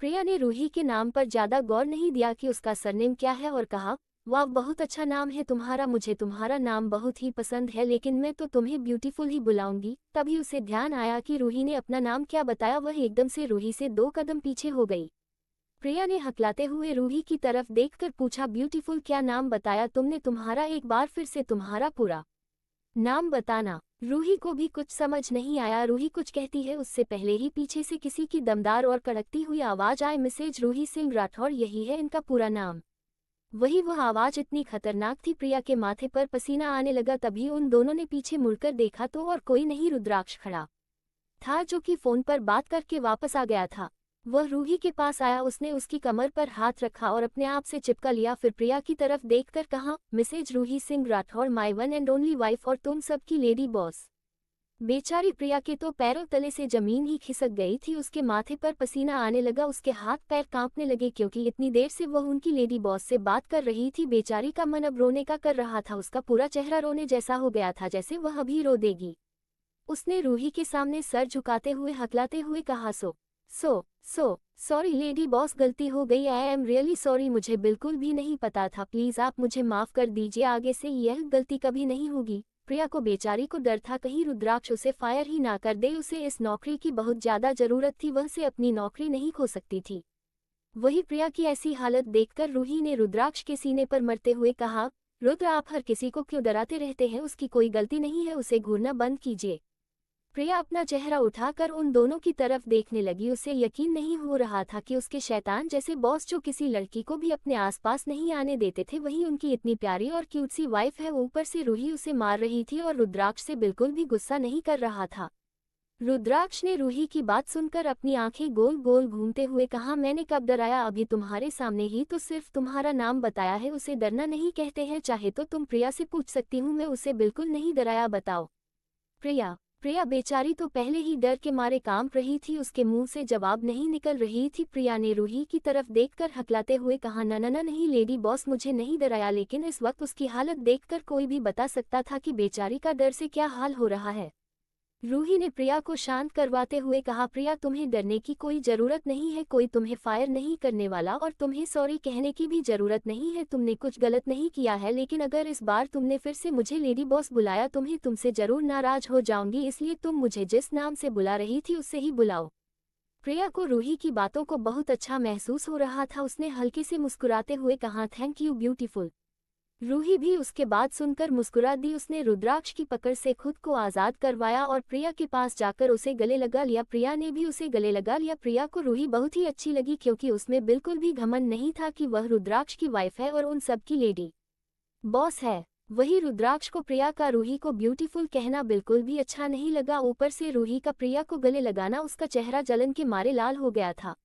प्रिया ने रूही के नाम पर ज़्यादा गौर नहीं दिया कि उसका सरनेम क्या है और कहा, वाह, बहुत अच्छा नाम है तुम्हारा, मुझे तुम्हारा नाम बहुत ही पसंद है, लेकिन मैं तो तुम्हें ब्यूटीफुल ही बुलाऊंगी। तभी उसे ध्यान आया कि रूही ने अपना नाम क्या बताया। वह एकदम से रूही से 2 कदम पीछे हो गई। प्रिया ने हकलाते हुए रूही की तरफ देखकर पूछा, ब्यूटीफुल, क्या नाम बताया तुमने? तुम्हारा एक बार फिर से तुम्हारा पूरा नाम बताना। रूही को भी कुछ समझ नहीं आया। रूही कुछ कहती है उससे पहले ही पीछे से किसी की दमदार और कड़कती हुई आवाज आए, मैसेज रूही सिंह राठौड़, यही है इनका पूरा नाम। वही वह आवाज इतनी खतरनाक थी, प्रिया के माथे पर पसीना आने लगा। तभी उन दोनों ने पीछे मुड़कर देखा तो और कोई नहीं रुद्राक्ष खड़ा था, जो कि फोन पर बात करके वापस आ गया था। वह रूही के पास आया, उसने उसकी कमर पर हाथ रखा और अपने आप से चिपका लिया। फिर प्रिया की तरफ देखकर कहा, Mrs Roohi Singh Rathore, my one and only wife और तुम सबकी लेडी बॉस। बेचारी प्रिया के तो पैरों तले से जमीन ही खिसक गई थी। उसके माथे पर पसीना आने लगा, उसके हाथ पैर कांपने लगे क्योंकि इतनी देर से वह उनकी लेडी बॉस से बात कर रही थी। बेचारी का मन अब रोने का कर रहा था, उसका पूरा चेहरा रोने जैसा हो गया था, जैसे वह अभी रो देगी। उसने रूही के सामने सर झुकाते हुए हकलाते हुए कहा, सॉरी लेडी बॉस, गलती हो गई, आई एम रियली सॉरी, मुझे बिल्कुल भी नहीं पता था, प्लीज आप मुझे माफ कर दीजिए, आगे से यह गलती कभी नहीं होगी। प्रिया को बेचारी को डर था कहीं रुद्राक्ष उसे फायर ही ना कर दे, उसे इस नौकरी की बहुत ज्यादा जरूरत थी, वह से अपनी नौकरी नहीं खो सकती थी। वही प्रिया की ऐसी हालत देखकर रूही ने रुद्राक्ष के सीने पर मरते हुए कहा, रुद्र आप हर किसी को क्यों डराते रहते हैं, उसकी कोई गलती नहीं है, उसे घूरना बंद कीजिए। प्रिया अपना चेहरा उठाकर उन दोनों की तरफ देखने लगी। उसे यकीन नहीं हो रहा था कि उसके शैतान जैसे बॉस जो किसी लड़की को भी अपने आसपास नहीं आने देते थे, वहीं उनकी इतनी प्यारी और क्यूट सी वाइफ है। ऊपर से रूही उसे मार रही थी और रुद्राक्ष से बिल्कुल भी गुस्सा नहीं कर रहा था। रुद्राक्ष ने रूही की बात सुनकर अपनी आंखें गोल गोल घूमते हुए कहा, मैंने कब डराया, अभी तुम्हारे सामने ही तो सिर्फ तुम्हारा नाम बताया है, उसे डरना नहीं कहते हैं, चाहे तो तुम प्रिया से पूछ सकती हूँ, मैं उसे बिल्कुल नहीं डराया, बताओ। प्रिया बेचारी तो पहले ही डर के मारे कांप रही थी, उसके मुंह से जवाब नहीं निकल रही थी। प्रिया ने रूही की तरफ देखकर हकलाते हुए कहा, ना नहीं लेडी बॉस, मुझे नहीं डराया, लेकिन इस वक्त उसकी हालत देखकर कोई भी बता सकता था कि बेचारी का डर से क्या हाल हो रहा है। रूही ने प्रिया को शांत करवाते हुए कहा, प्रिया तुम्हें डरने की कोई जरूरत नहीं है, कोई तुम्हें फायर नहीं करने वाला और तुम्हें सॉरी कहने की भी जरूरत नहीं है, तुमने कुछ गलत नहीं किया है, लेकिन अगर इस बार तुमने फिर से मुझे लेडी बॉस बुलाया तो मैं तुमसे जरूर नाराज हो जाऊंगी, इसलिए तुम मुझे जिस नाम से बुला रही थी उससे ही बुलाओ। प्रिया को रूही की बातों को बहुत अच्छा महसूस हो रहा था, उसने हल्के से मुस्कुराते हुए कहा, थैंक यू ब्यूटीफुल। रूही भी उसके बात सुनकर मुस्कुरा दी। उसने रुद्राक्ष की पकड़ से खुद को आज़ाद करवाया और प्रिया के पास जाकर उसे गले लगा लिया। प्रिया ने भी उसे गले लगा लिया। प्रिया को रूही बहुत ही अच्छी लगी क्योंकि उसमें बिल्कुल भी घमंड नहीं था कि वह रुद्राक्ष की वाइफ है और उन सब की लेडी बॉस है। वही रुद्राक्ष को प्रिया का रूही को ब्यूटीफुल कहना बिल्कुल भी अच्छा नहीं लगा। ऊपर से रूही का प्रिया को गले लगाना, उसका चेहरा जलन के मारे लाल हो गया था।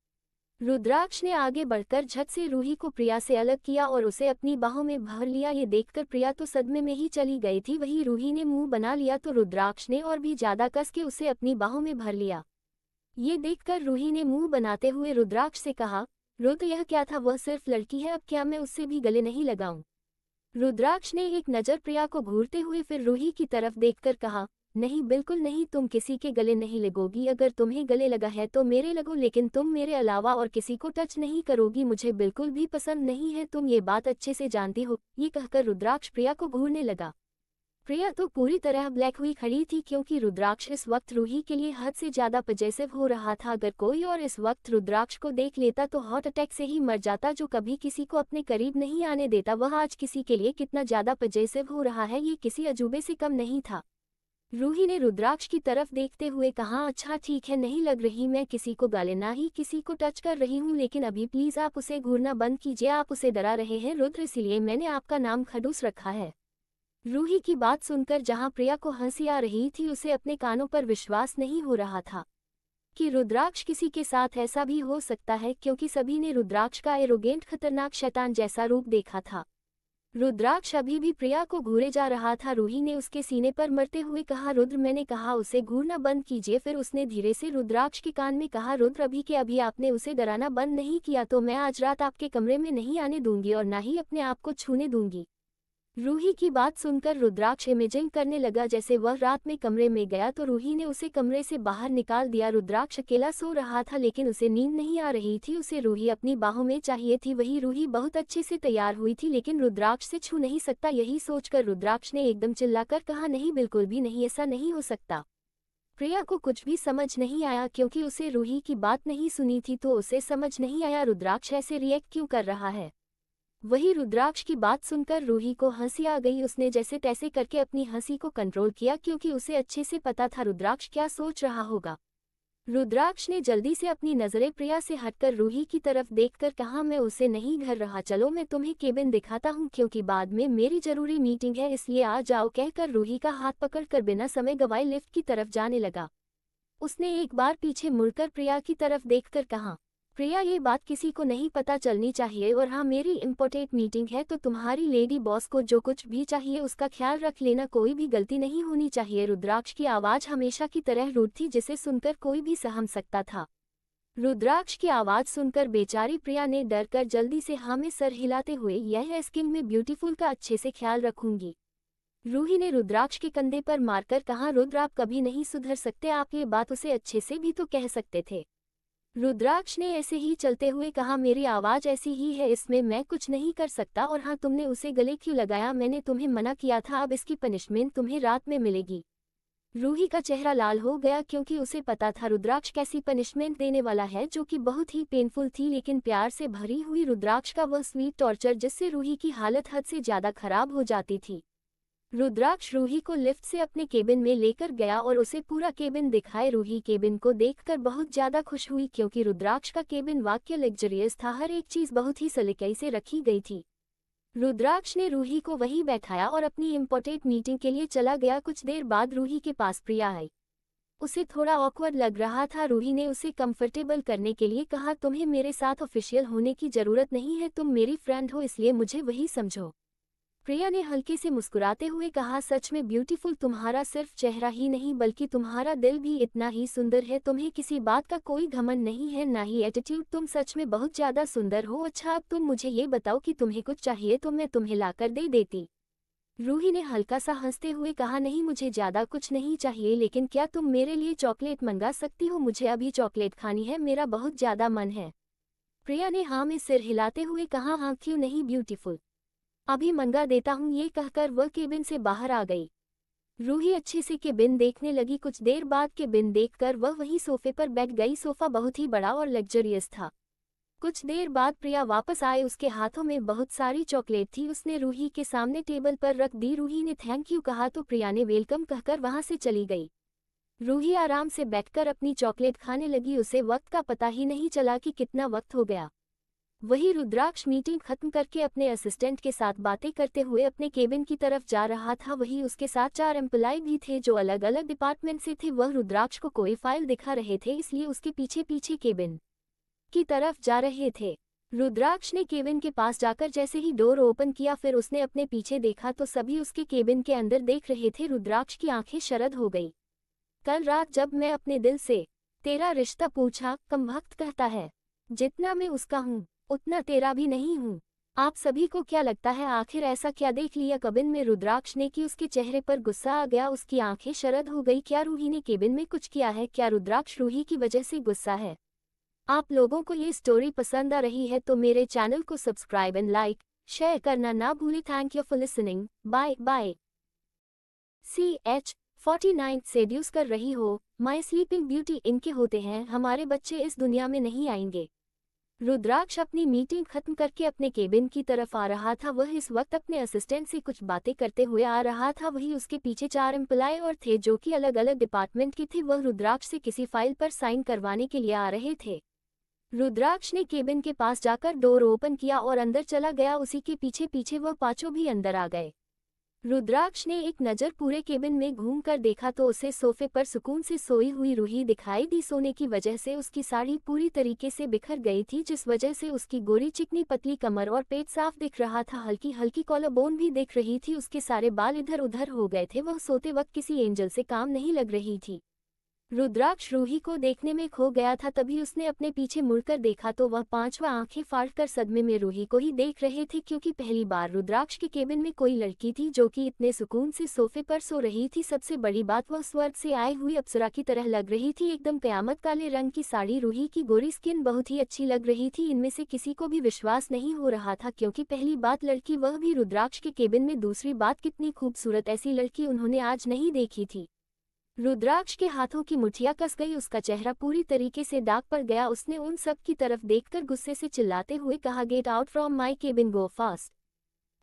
रुद्राक्ष ने आगे बढ़कर झट से रूही को प्रिया से अलग किया और उसे अपनी बाहों में भर लिया। ये देखकर प्रिया तो सदमे में ही चली गई थी। वहीं रूही ने मुंह बना लिया तो रुद्राक्ष ने और भी ज्यादा कस के उसे अपनी बाहों में भर लिया। ये देखकर रूही ने मुंह बनाते हुए रुद्राक्ष से कहा, रुद्र यह क्या था, वह सिर्फ लड़की है, अब क्या मैं उससे भी गले नहीं लगाऊं। रुद्राक्ष ने एक नज़र प्रिया को घूरते हुए फिर रूही की तरफ देखकर कहा, नहीं बिल्कुल नहीं, तुम किसी के गले नहीं लगोगी, अगर तुम्हें गले लगा है तो मेरे लगो, लेकिन तुम मेरे अलावा और किसी को टच नहीं करोगी, मुझे बिल्कुल भी पसंद नहीं है, तुम ये बात अच्छे से जानती हो। ये कहकर रुद्राक्ष प्रिया को घूरने लगा। प्रिया तो पूरी तरह ब्लैक हुई खड़ी थी क्योंकि रुद्राक्ष इस वक्त रूही के लिए हद से ज्यादा पजेसिव हो रहा था। अगर कोई और इस वक्त रुद्राक्ष को देख लेता तो हार्ट अटैक से ही मर जाता। जो कभी किसी को अपने करीब नहीं आने देता, वह आज किसी के लिए कितना ज्यादा पजेसिव हो रहा है, ये किसी अजूबे से कम नहीं था। रूही ने रुद्राक्ष की तरफ देखते हुए कहा, अच्छा ठीक है, नहीं लग रही मैं किसी को गाले ना ही किसी को टच कर रही हूँ, लेकिन अभी प्लीज आप उसे घूरना बंद कीजिए, आप उसे डरा रहे हैं रुद्र, इसीलिए मैंने आपका नाम खडूस रखा है। रूही की बात सुनकर जहां प्रिया को हंसी आ रही थी, उसे अपने कानों पर विश्वास नहीं हो रहा था कि रुद्राक्ष किसी के साथ ऐसा भी हो सकता है, क्योंकि सभी ने रुद्राक्ष का एरोगेंट खतरनाक शैतान जैसा रूप देखा था। रुद्राक्ष अभी भी प्रिया को घूरे जा रहा था। रूही ने उसके सीने पर मरते हुए कहा, रुद्र मैंने कहा उसे घूरना बंद कीजिए। फिर उसने धीरे से रुद्राक्ष के कान में कहा, रुद्र अभी के अभी आपने उसे डराना बंद नहीं किया तो मैं आज रात आपके कमरे में नहीं आने दूंगी और ना ही अपने आप को छूने दूंगी। रूही की बात सुनकर रुद्राक्ष इमेजिंग करने लगा जैसे वह रात में कमरे में गया तो रूही ने उसे कमरे से बाहर निकाल दिया। रुद्राक्ष अकेला सो रहा था लेकिन उसे नींद नहीं आ रही थी, उसे रूही अपनी बाहों में चाहिए थी। वही रूही बहुत अच्छे से तैयार हुई थी लेकिन रुद्राक्ष से छू नहीं सकता। यही सोचकर रुद्राक्ष ने एकदम चिल्लाकर कहा, नहीं बिल्कुल भी नहीं, ऐसा नहीं हो सकता। प्रिया को कुछ भी समझ नहीं आया क्योंकि उसे रूही की बात नहीं सुनी थी, तो उसे समझ नहीं आया रुद्राक्ष ऐसे रिएक्ट क्यों कर रहा है। वही रुद्राक्ष की बात सुनकर रूही को हंसी आ गई। उसने जैसे तैसे करके अपनी हंसी को कंट्रोल किया क्योंकि उसे अच्छे से पता था रुद्राक्ष क्या सोच रहा होगा। रुद्राक्ष ने जल्दी से अपनी नजरें प्रिया से हटकर रूही की तरफ देखकर कहा, मैं उसे नहीं घर रहा, चलो मैं तुम्हें केबिन दिखाता हूँ क्योंकि बाद में मेरी जरूरी मीटिंग है, इसलिए आ जाओ। कहकर रूही का हाथ पकड़कर बिना समय गवाए लिफ्ट की तरफ जाने लगा। उसने एक बार पीछे मुड़कर प्रिया की तरफ देखकर कहा, प्रिया, ये बात किसी को नहीं पता चलनी चाहिए, और हाँ, मेरी इम्पोर्टेंट मीटिंग है तो तुम्हारी लेडी बॉस को जो कुछ भी चाहिए उसका ख्याल रख लेना, कोई भी गलती नहीं होनी चाहिए। रुद्राक्ष की आवाज़ हमेशा की तरह रूड थी, जिसे सुनकर कोई भी सहम सकता था। रुद्राक्ष की आवाज़ सुनकर बेचारी प्रिया ने डर कर जल्दी से हाँ में सर हिलाते हुए, यह स्किन में ब्यूटीफुल का अच्छे से ख्याल रखूंगी। रूही ने रुद्राक्ष के कंधे पर मारकर कहा, रुद्र, आप कभी नहीं सुधर सकते, आप ये बात उसे अच्छे से भी तो कह सकते थे। रुद्राक्ष ने ऐसे ही चलते हुए कहा, मेरी आवाज़ ऐसी ही है, इसमें मैं कुछ नहीं कर सकता, और हाँ, तुमने उसे गले क्यों लगाया? मैंने तुम्हें मना किया था, अब इसकी पनिशमेंट तुम्हें रात में मिलेगी। रूही का चेहरा लाल हो गया, क्योंकि उसे पता था रुद्राक्ष कैसी पनिशमेंट देने वाला है, जो कि बहुत ही पेनफुल थी, लेकिन प्यार से भरी हुई रुद्राक्ष का वह स्वीट टॉर्चर, जिससे रूही की हालत हद से ज़्यादा खराब हो जाती थी। रुद्राक्ष रूही को लिफ्ट से अपने केबिन में लेकर गया और उसे पूरा केबिन दिखाए। रूही केबिन को देखकर बहुत ज़्यादा खुश हुई, क्योंकि रुद्राक्ष का केबिन वाकई लग्जरियस था, हर एक चीज़ बहुत ही सलीके से रखी गई थी। रुद्राक्ष ने रूही को वहीं बैठाया और अपनी इम्पोर्टेंट मीटिंग के लिए चला गया। कुछ देर बाद रूही के पास प्रिया आई। उसे थोड़ा ऑकवर्ड लग रहा था। रूही ने उसे कंफर्टेबल करने के लिए कहा, तुम्हें मेरे साथ ऑफिशियल होने की ज़रूरत नहीं है, तुम मेरी फ्रेंड हो, इसलिए मुझे वही समझो। प्रिया ने हल्के से मुस्कुराते हुए कहा, सच में ब्यूटीफुल, तुम्हारा सिर्फ चेहरा ही नहीं बल्कि तुम्हारा दिल भी इतना ही सुंदर है, तुम्हें किसी बात का कोई घमंड नहीं है, ना ही एटीट्यूड, तुम सच में बहुत ज़्यादा सुंदर हो। अच्छा, अब तुम मुझे ये बताओ कि तुम्हें कुछ चाहिए तो मैं तुम्हें लाकर दे देती। रूही ने हल्का सा हंसते हुए कहा, नहीं, मुझे ज़्यादा कुछ नहीं चाहिए, लेकिन क्या तुम मेरे लिए चॉकलेट मंगा सकती हो? मुझे अभी चॉकलेट खानी है, मेरा बहुत ज़्यादा मन है। प्रिया ने हाँ में सिर हिलाते हुए कहा, हाँ, क्यों नहीं ब्यूटीफुल, अभी मंगा देता हूँ। ये कहकर वह केबिन से बाहर आ गई। रूही अच्छे से केबिन देखने लगी। कुछ देर बाद केबिन देखकर वह वहीं सोफे पर बैठ गई। सोफा बहुत ही बड़ा और लग्जरियस था। कुछ देर बाद प्रिया वापस आए, उसके हाथों में बहुत सारी चॉकलेट थी। उसने रूही के सामने टेबल पर रख दी। रूही ने थैंक यू कहा तो प्रिया ने वेलकम कहकर वहां से चली गई। रूही आराम से बैठकर अपनी चॉकलेट खाने लगी। उसे वक्त का पता ही नहीं चला कि कितना वक्त हो गया। वही रुद्राक्ष मीटिंग खत्म करके अपने असिस्टेंट के साथ बातें करते हुए अपने केबिन की तरफ जा रहा था। वही उसके साथ 4 एम्प्लॉय भी थे जो अलग अलग डिपार्टमेंट से थे। वह रुद्राक्ष को कोई फाइल दिखा रहे थे, इसलिए उसके पीछे पीछे केबिन की तरफ जा रहे थे। रुद्राक्ष ने केबिन के पास जाकर जैसे ही डोर ओपन किया, फिर उसने अपने पीछे देखा तो सभी उसके केबिन के अंदर देख रहे थे। रुद्राक्ष की आंखें शरद हो गई। कल रात जब मैं अपने दिल से तेरा रिश्ता पूछा, कमबख्त कहता है, जितना मैं उसका हूँ उतना तेरा भी नहीं हूँ। आप सभी को क्या लगता है, आखिर ऐसा क्या देख लिया केबिन में रुद्राक्ष ने कि उसके चेहरे पर गुस्सा आ गया, उसकी आंखें शरद हो गई? क्या रूही ने केबिन में कुछ किया है? क्या रुद्राक्ष रूही की वजह से गुस्सा है? आप लोगों को ये स्टोरी पसंद आ रही है तो मेरे चैनल को सब्सक्राइब एंड लाइक शेयर करना ना भूलें। Thank you for listening. Bye bye. CH49 seduce कर रही हो, माय स्लीपिंग ब्यूटी इनके होते हैं, हमारे बच्चे इस दुनिया में नहीं आएंगे। रुद्राक्ष अपनी मीटिंग खत्म करके अपने केबिन की तरफ आ रहा था। वह इस वक्त अपने असिस्टेंट से कुछ बातें करते हुए आ रहा था। वही उसके पीछे 4 एम्प्लॉय और थे जो कि अलग अलग डिपार्टमेंट के थे। वह रुद्राक्ष से किसी फाइल पर साइन करवाने के लिए आ रहे थे। रुद्राक्ष ने केबिन के पास जाकर डोर ओपन किया और अंदर चला गया। उसी के पीछे पीछे वह पांचों भी अंदर आ गए। रुद्राक्ष ने एक नज़र पूरे केबिन में घूमकर देखा तो उसे सोफे पर सुकून से सोई हुई रूही दिखाई दी। सोने की वजह से उसकी साड़ी पूरी तरीके से बिखर गई थी, जिस वजह से उसकी गोरी चिकनी पतली कमर और पेट साफ दिख रहा था। हल्की हल्की कॉलर बोन भी दिख रही थी। उसके सारे बाल इधर उधर हो गए थे। वह सोते वक्त किसी एंजल से काम नहीं लग रही थी। रुद्राक्ष रूही को देखने में खो गया था। तभी उसने अपने पीछे मुड़कर देखा तो वह पांचवा आंखें फाड़कर सदमे में रूही को ही देख रहे थे, क्योंकि पहली बार रुद्राक्ष के केबिन में कोई लड़की थी जो कि इतने सुकून से सोफे पर सो रही थी। सबसे बड़ी बात, वह स्वर्ग से आई हुई अप्सरा की तरह लग रही थी, एकदम कयामत। काले रंग की साड़ी, रूही की गोरी स्किन बहुत ही अच्छी लग रही थी। इनमें से किसी को भी विश्वास नहीं हो रहा था, क्योंकि पहली बात लड़की, वह भी रुद्राक्ष के केबिन में। दूसरी बात, कितनी खूबसूरत, ऐसी लड़की उन्होंने आज नहीं देखी थी। रुद्राक्ष के हाथों की मुठ्ठियां कस गई। उसका चेहरा पूरी तरीके से दाग पड़ गया। उसने उन सब की तरफ देखकर गुस्से से चिल्लाते हुए कहा, get out from my cabin, go fast.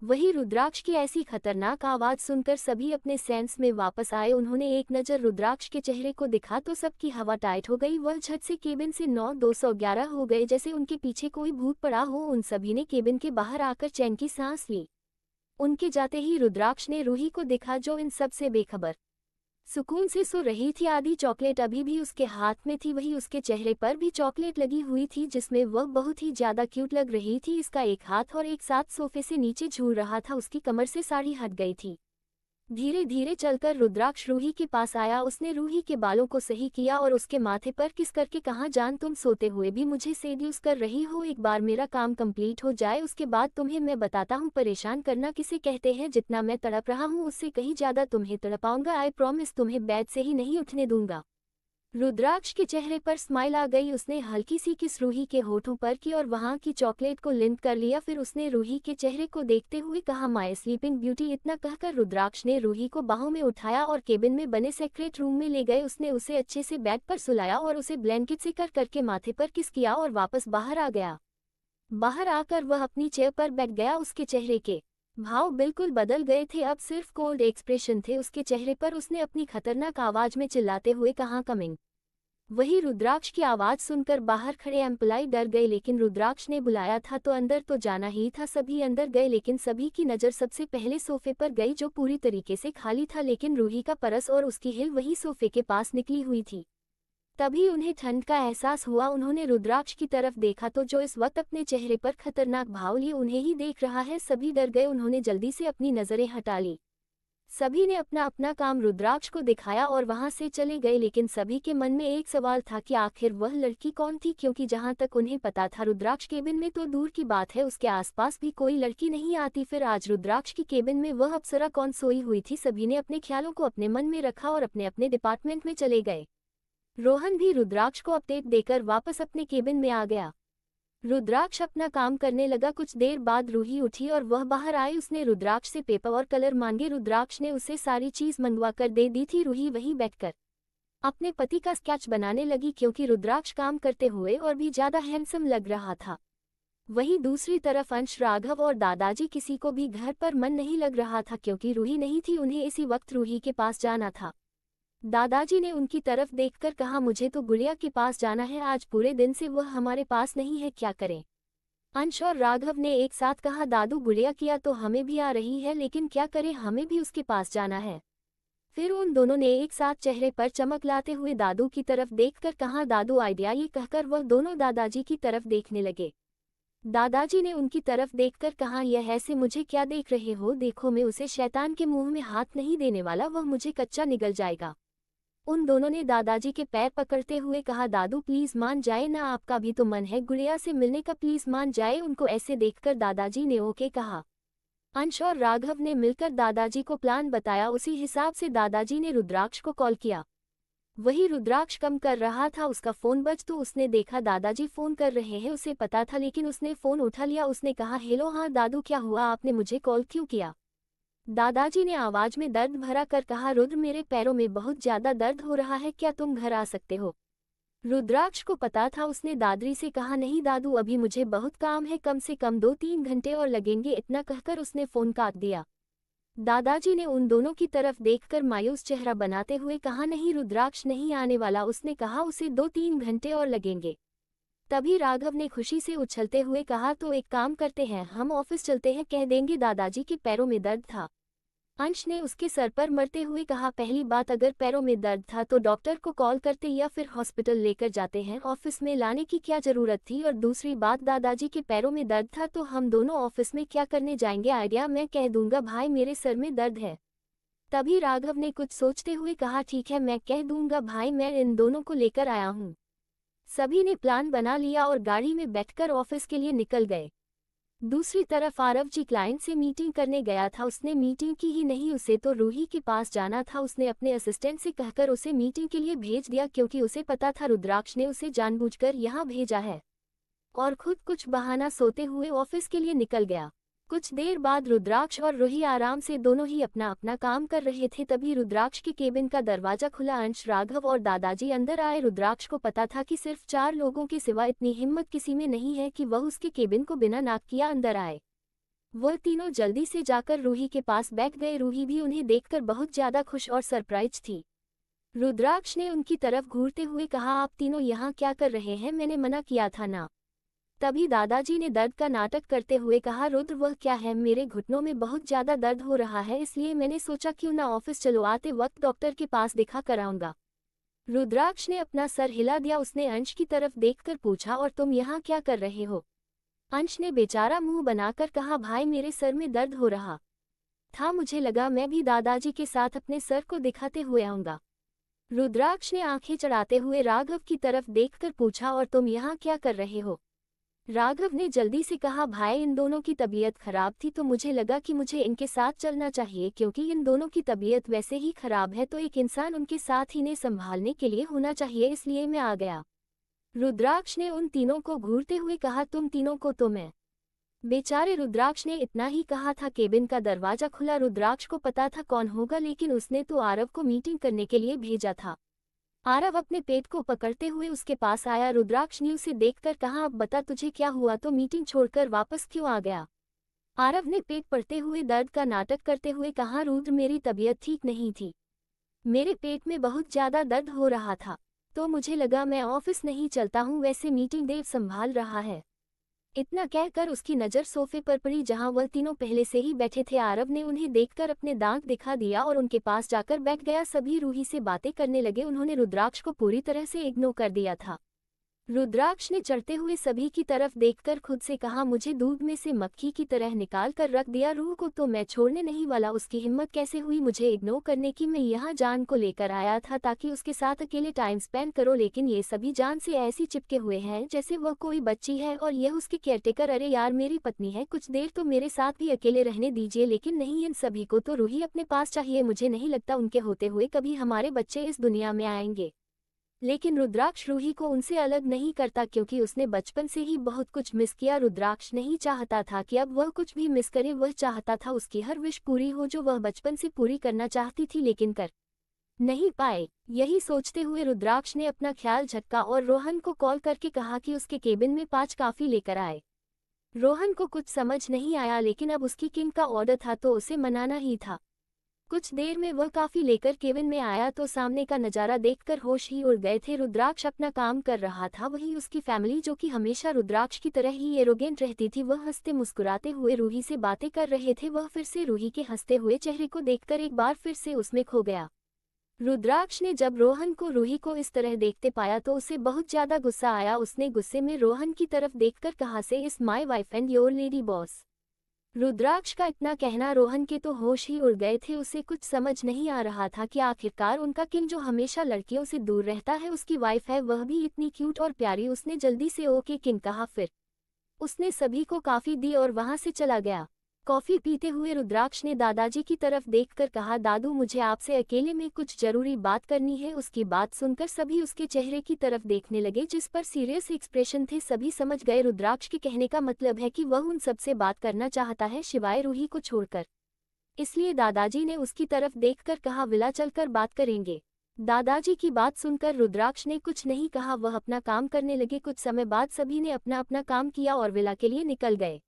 वही रुद्राक्ष की ऐसी खतरनाक आवाज सुनकर सभी अपने सेंस में वापस आए। उन्होंने एक नज़र रुद्राक्ष के चेहरे को देखा तो सबकी हवा टाइट हो गई। वह झट से केबिन से 9-211 हो गए, जैसे उनके पीछे कोई भूत पड़ा हो। उन सभी ने केबिन के बाहर आकर चैन की सांस ली। उनके जाते ही रुद्राक्ष ने रूही को देखा, जो इन सब से बेखबर सुकून से सो रही थी। आधी चॉकलेट अभी भी उसके हाथ में थी, वही उसके चेहरे पर भी चॉकलेट लगी हुई थी जिसमें वह बहुत ही ज्यादा क्यूट लग रही थी। इसका एक हाथ और एक साथ सोफे से नीचे झूल रहा था, उसकी कमर से साड़ी हट गई थी। धीरे धीरे चलकर रुद्राक्ष रूही के पास आया। उसने रूही के बालों को सही किया और उसके माथे पर किस करके कहा, जान तुम सोते हुए भी मुझे सेड्यूस कर रही हो, एक बार मेरा काम कंप्लीट हो जाए उसके बाद तुम्हें मैं बताता हूँ परेशान करना किसे कहते हैं। जितना मैं तड़प रहा हूँ उससे कहीं ज्यादा तुम्हें तड़पाऊंगा। आई प्रॉमिस तुम्हें बेड से ही नहीं उठने दूंगा। रुद्राक्ष के चेहरे पर स्माइल आ गई। उसने हल्की सी किस रूही के होठों पर की और वहां की चॉकलेट को लिंक कर लिया। फिर उसने रूही के चेहरे को देखते हुए कहा, माय स्लीपिंग ब्यूटी। इतना कहकर रुद्राक्ष ने रूही को बाहों में उठाया और केबिन में बने सेक्रेट रूम में ले गए। उसने उसे अच्छे से बेड पर सुलाया और उसे ब्लैंकेट से कर करके माथे पर किस किया और वापस बाहर आ गया। बाहर आकर वह अपनी चेयर पर बैठ गया। उसके चेहरे के भाव बिल्कुल बदल गए थे, अब सिर्फ कोल्ड एक्सप्रेशन थे उसके चेहरे पर। उसने अपनी खतरनाक आवाज में चिल्लाते हुए कहा, कमिंग। वही रुद्राक्ष की आवाज सुनकर बाहर खड़े एम्प्लॉय डर गए, लेकिन रुद्राक्ष ने बुलाया था तो अंदर तो जाना ही था। सभी अंदर गए लेकिन सभी की नज़र सबसे पहले सोफे पर गई जो पूरी तरीके से खाली था, लेकिन रूही का परस और उसकी हिल वही सोफे के पास निकली हुई थी। तभी उन्हें ठंड का एहसास हुआ। उन्होंने रुद्राक्ष की तरफ देखा तो जो इस वक्त अपने चेहरे पर खतरनाक भाव लिए उन्हें ही देख रहा है। सभी डर गए, उन्होंने जल्दी से अपनी नज़रें हटा ली। सभी ने अपना अपना काम रुद्राक्ष को दिखाया और वहां से चले गए, लेकिन सभी के मन में एक सवाल था कि आखिर वह लड़की कौन थी, क्योंकि जहां तक उन्हें पता था रुद्राक्ष केबिन में तो दूर की बात है उसके आसपास भी कोई लड़की नहीं आती। फिर आज रुद्राक्ष की केबिन में वह अप्सरा कौन सोई हुई थी। सभी ने अपने ख्यालों को अपने मन में रखा और अपने अपने डिपार्टमेंट में चले गए। रोहन भी रुद्राक्ष को अपडेट देकर वापस अपने केबिन में आ गया। रुद्राक्ष अपना काम करने लगा। कुछ देर बाद रूही उठी और वह बाहर आई। उसने रुद्राक्ष से पेपर और कलर मांगे। रुद्राक्ष ने उसे सारी चीज मंगवा कर दे दी थी। रूही वहीं बैठकर अपने पति का स्केच बनाने लगी, क्योंकि रुद्राक्ष काम करते हुए और भी ज्यादा हैंडसम लग रहा था। वहीं दूसरी तरफ अंश, राघव और दादाजी, किसी को भी घर पर मन नहीं लग रहा था क्योंकि रूही नहीं थी। उन्हें इसी वक्त रूही के पास जाना था। दादाजी ने उनकी तरफ देखकर कहा, मुझे तो गुड़िया के पास जाना है, आज पूरे दिन से वह हमारे पास नहीं है, क्या करें। अंश और राघव ने एक साथ कहा, दादू गुड़िया किया तो हमें भी आ रही है, लेकिन क्या करें, हमें भी उसके पास जाना है। फिर उन दोनों ने एक साथ चेहरे पर चमक लाते हुए दादू की तरफ देखकर कहा, दादू आइडिया। ये कहकर वह दोनों दादाजी की तरफ देखने लगे। दादाजी ने उनकी तरफ देखकर कहा, यह ऐसे मुझे क्या देख रहे हो, देखो मैं उसे शैतान के मुंह में हाथ नहीं देने वाला, वह मुझे कच्चा निगल जाएगा। उन दोनों ने दादाजी के पैर पकड़ते हुए कहा, दादू प्लीज मान जाए ना, आपका भी तो मन है गुड़िया से मिलने का, प्लीज मान जाए। उनको ऐसे देखकर दादाजी ने ओके कहा। अंश और राघव ने मिलकर दादाजी को प्लान बताया। उसी हिसाब से दादाजी ने रुद्राक्ष को कॉल किया। वही रुद्राक्ष कम कर रहा था, उसका फोन बज तो उसने देखा दादाजी फोन कर रहे हैं। उसे पता था लेकिन उसने फोन उठा लिया। उसने कहा, हेलो हाँ दादू, क्या हुआ, आपने मुझे कॉल क्यों किया। दादाजी ने आवाज में दर्द भरा कर कहा, रुद्र मेरे पैरों में बहुत ज्यादा दर्द हो रहा है, क्या तुम घर आ सकते हो। रुद्राक्ष को पता था। उसने दादरी से कहा, नहीं दादू अभी मुझे बहुत काम है, कम से कम 2-3 घंटे और लगेंगे। इतना कहकर उसने फोन काट दिया। दादाजी ने उन दोनों की तरफ देखकर मायूस चेहरा बनाते हुए कहा, नहीं रुद्राक्ष नहीं आने वाला, उसने कहा उसे 2-3 घंटे और लगेंगे। तभी राघव ने खुशी से उछलते हुए कहा, तो एक काम करते हैं, हम ऑफिस चलते हैं, कह देंगे दादाजी के पैरों में दर्द था। अंश ने उसके सर पर मरते हुए कहा, पहली बात अगर पैरों में दर्द था तो डॉक्टर को कॉल करते या फिर हॉस्पिटल लेकर जाते हैं, ऑफिस में लाने की क्या जरूरत थी। और दूसरी बात, दादाजी के पैरों में दर्द था तो हम दोनों ऑफिस में क्या करने जाएंगे, आइडिया मैं कह दूंगा भाई मेरे सर में दर्द है। तभी राघव ने कुछ सोचते हुए कहा, ठीक है मैं कह दूंगा भाई, मैं इन दोनों को लेकर आया हूँ। सभी ने प्लान बना लिया और गाड़ी में बैठकर ऑफिस के लिए निकल गए। दूसरी तरफ आरव जी क्लाइंट से मीटिंग करने गया था। उसने मीटिंग की ही नहीं, उसे तो रूही के पास जाना था। उसने अपने असिस्टेंट से कहकर उसे मीटिंग के लिए भेज दिया, क्योंकि उसे पता था रुद्राक्ष ने उसे जानबूझकर यहाँ भेजा है, और खुद कुछ बहाना सोते हुए ऑफिस के लिए निकल गया। कुछ देर बाद रुद्राक्ष और रूही आराम से दोनों ही अपना अपना काम कर रहे थे। तभी रुद्राक्ष के केबिन का दरवाजा खुला। अंश, राघव और दादाजी अंदर आए। रुद्राक्ष को पता था कि सिर्फ 4 लोगों के सिवा इतनी हिम्मत किसी में नहीं है कि वह उसके केबिन को बिना नॉक किया अंदर आए। वह तीनों जल्दी से जाकर रूही के पास बैठ गए। रूही भी उन्हें देखकर बहुत ज्यादा खुश और सरप्राइज थी। रुद्राक्ष ने उनकी तरफ घूरते हुए कहा, आप तीनों यहाँ क्या कर रहे हैं, मैंने मना किया था ना। तभी दादाजी ने दर्द का नाटक करते हुए कहा, रुद्र वह क्या है, मेरे घुटनों में बहुत ज्यादा दर्द हो रहा है, इसलिए मैंने सोचा क्यों ना ऑफिस चलो, आते वक्त डॉक्टर के पास दिखा कर आऊंगा। रुद्राक्ष ने अपना सर हिला दिया। उसने अंश की तरफ देखकर पूछा, और तुम यहाँ क्या कर रहे हो? अंश ने बेचारा मुंह बनाकर कहा, भाई मेरे सर में दर्द हो रहा था, मुझे लगा मैं भी दादाजी के साथ अपने सर को दिखाते हुए आऊंगा। रुद्राक्ष ने आंखें चढ़ाते हुए राघव की तरफ देखकर पूछा, और तुम यहाँ क्या कर रहे हो? राघव ने जल्दी से कहा, भाई इन दोनों की तबीयत खराब थी तो मुझे लगा कि मुझे इनके साथ चलना चाहिए, क्योंकि इन दोनों की तबीयत वैसे ही खराब है तो एक इंसान उनके साथ ही ने संभालने के लिए होना चाहिए, इसलिए मैं आ गया। रुद्राक्ष ने उन तीनों को घूरते हुए कहा, तुम तीनों को तो मैं। बेचारे रुद्राक्ष ने इतना ही कहा था, केबिन का दरवाजा खुला। रुद्राक्ष को पता था कौन होगा, लेकिन उसने तो आरव को मीटिंग करने के लिए भेजा था। आरव अपने पेट को पकड़ते हुए उसके पास आया। रुद्राक्ष ने उसे देखकर कहा, अब बता तुझे क्या हुआ, तो मीटिंग छोड़कर वापस क्यों आ गया? आरव ने पेट पड़ते हुए दर्द का नाटक करते हुए कहा, रुद्र मेरी तबीयत ठीक नहीं थी, मेरे पेट में बहुत ज्यादा दर्द हो रहा था, तो मुझे लगा मैं ऑफिस नहीं चलता हूँ, वैसे मीटिंग देव संभाल रहा है। इतना कहकर उसकी नज़र सोफे पर पड़ी जहां वह तीनों पहले से ही बैठे थे। आरव ने उन्हें देखकर अपने दांत दिखा दिया और उनके पास जाकर बैठ गया। सभी रूही से बातें करने लगे। उन्होंने रुद्राक्ष को पूरी तरह से इग्नोर कर दिया था। रुद्राक्ष ने चढ़ते हुए सभी की तरफ देखकर खुद से कहा, मुझे दूध में से मक्खी की तरह निकाल कर रख दिया, रूह को तो मैं छोड़ने नहीं वाला। उसकी हिम्मत कैसे हुई मुझे इग्नोर करने की? मैं यहाँ जान को लेकर आया था ताकि उसके साथ अकेले टाइम स्पेंड करो, लेकिन ये सभी जान से ऐसी चिपके हुए हैं जैसे वह कोई बच्ची है और यह उसकी केयरटेकर। अरे यार मेरी पत्नी है, कुछ देर तो मेरे साथ भी अकेले रहने दीजिए। लेकिन नहीं, इन सभी को तो रूही अपने पास चाहिए। मुझे नहीं लगता उनके होते हुए कभी हमारे बच्चे इस दुनिया में आएंगे। लेकिन रुद्राक्ष रूही को उनसे अलग नहीं करता, क्योंकि उसने बचपन से ही बहुत कुछ मिस किया। रुद्राक्ष नहीं चाहता था कि अब वह कुछ भी मिस करे, वह चाहता था उसकी हर विश पूरी हो जो वह बचपन से पूरी करना चाहती थी लेकिन कर नहीं पाए। यही सोचते हुए रुद्राक्ष ने अपना ख्याल झटका और रोहन को कॉल करके कहा कि उसके केबिन में 5 कॉफी लेकर आए। रोहन को कुछ समझ नहीं आया, लेकिन अब उसकी किंग का ऑर्डर था तो उसे मनाना ही था। कुछ देर में वह काफी लेकर केबिन में आया तो सामने का नजारा देखकर होश ही उड़ गए थे। रुद्राक्ष अपना काम कर रहा था, वहीं उसकी फैमिली जो कि हमेशा रुद्राक्ष की तरह ही एरोगेंट रहती थी, वह हंसते मुस्कुराते हुए रूही से बातें कर रहे थे। वह फिर से रूही के हंसते हुए चेहरे को देखकर एक बार फिर से उसमें खो गया। रुद्राक्ष ने जब रोहन को रूही को इस तरह देखते पाया तो उसे बहुत ज्यादा गुस्सा आया। उसने गुस्से में रोहन की तरफ देखकर कहा, she is my wife and your lady boss. Rudraksh का इतना कहना रोहन के तो होश ही उड़ गए थे। उसे कुछ समझ नहीं आ रहा था कि आखिरकार उनका किंग जो हमेशा लड़कियों से दूर रहता है उसकी वाइफ है, वह भी इतनी क्यूट और प्यारी। उसने जल्दी से ओके किंग कहा, फिर उसने सभी को कॉफी दी और वहां से चला गया। कॉफी पीते हुए रुद्राक्ष ने दादाजी की तरफ देखकर कहा, दादू मुझे आपसे अकेले में कुछ जरूरी बात करनी है। उसकी बात सुनकर सभी उसके चेहरे की तरफ देखने लगे जिस पर सीरियस एक्सप्रेशन थे। सभी समझ गए रुद्राक्ष के कहने का मतलब है कि वह उन सबसे बात करना चाहता है सिवाय रूही को छोड़कर। इसलिए दादाजी ने उसकी तरफ देखकर कहा, विला चलकर बात करेंगे। दादाजी की बात सुनकर रुद्राक्ष ने कुछ नहीं कहा, वह अपना काम करने लगे। कुछ समय बाद सभी ने अपना अपना काम किया और विला के लिए निकल गए।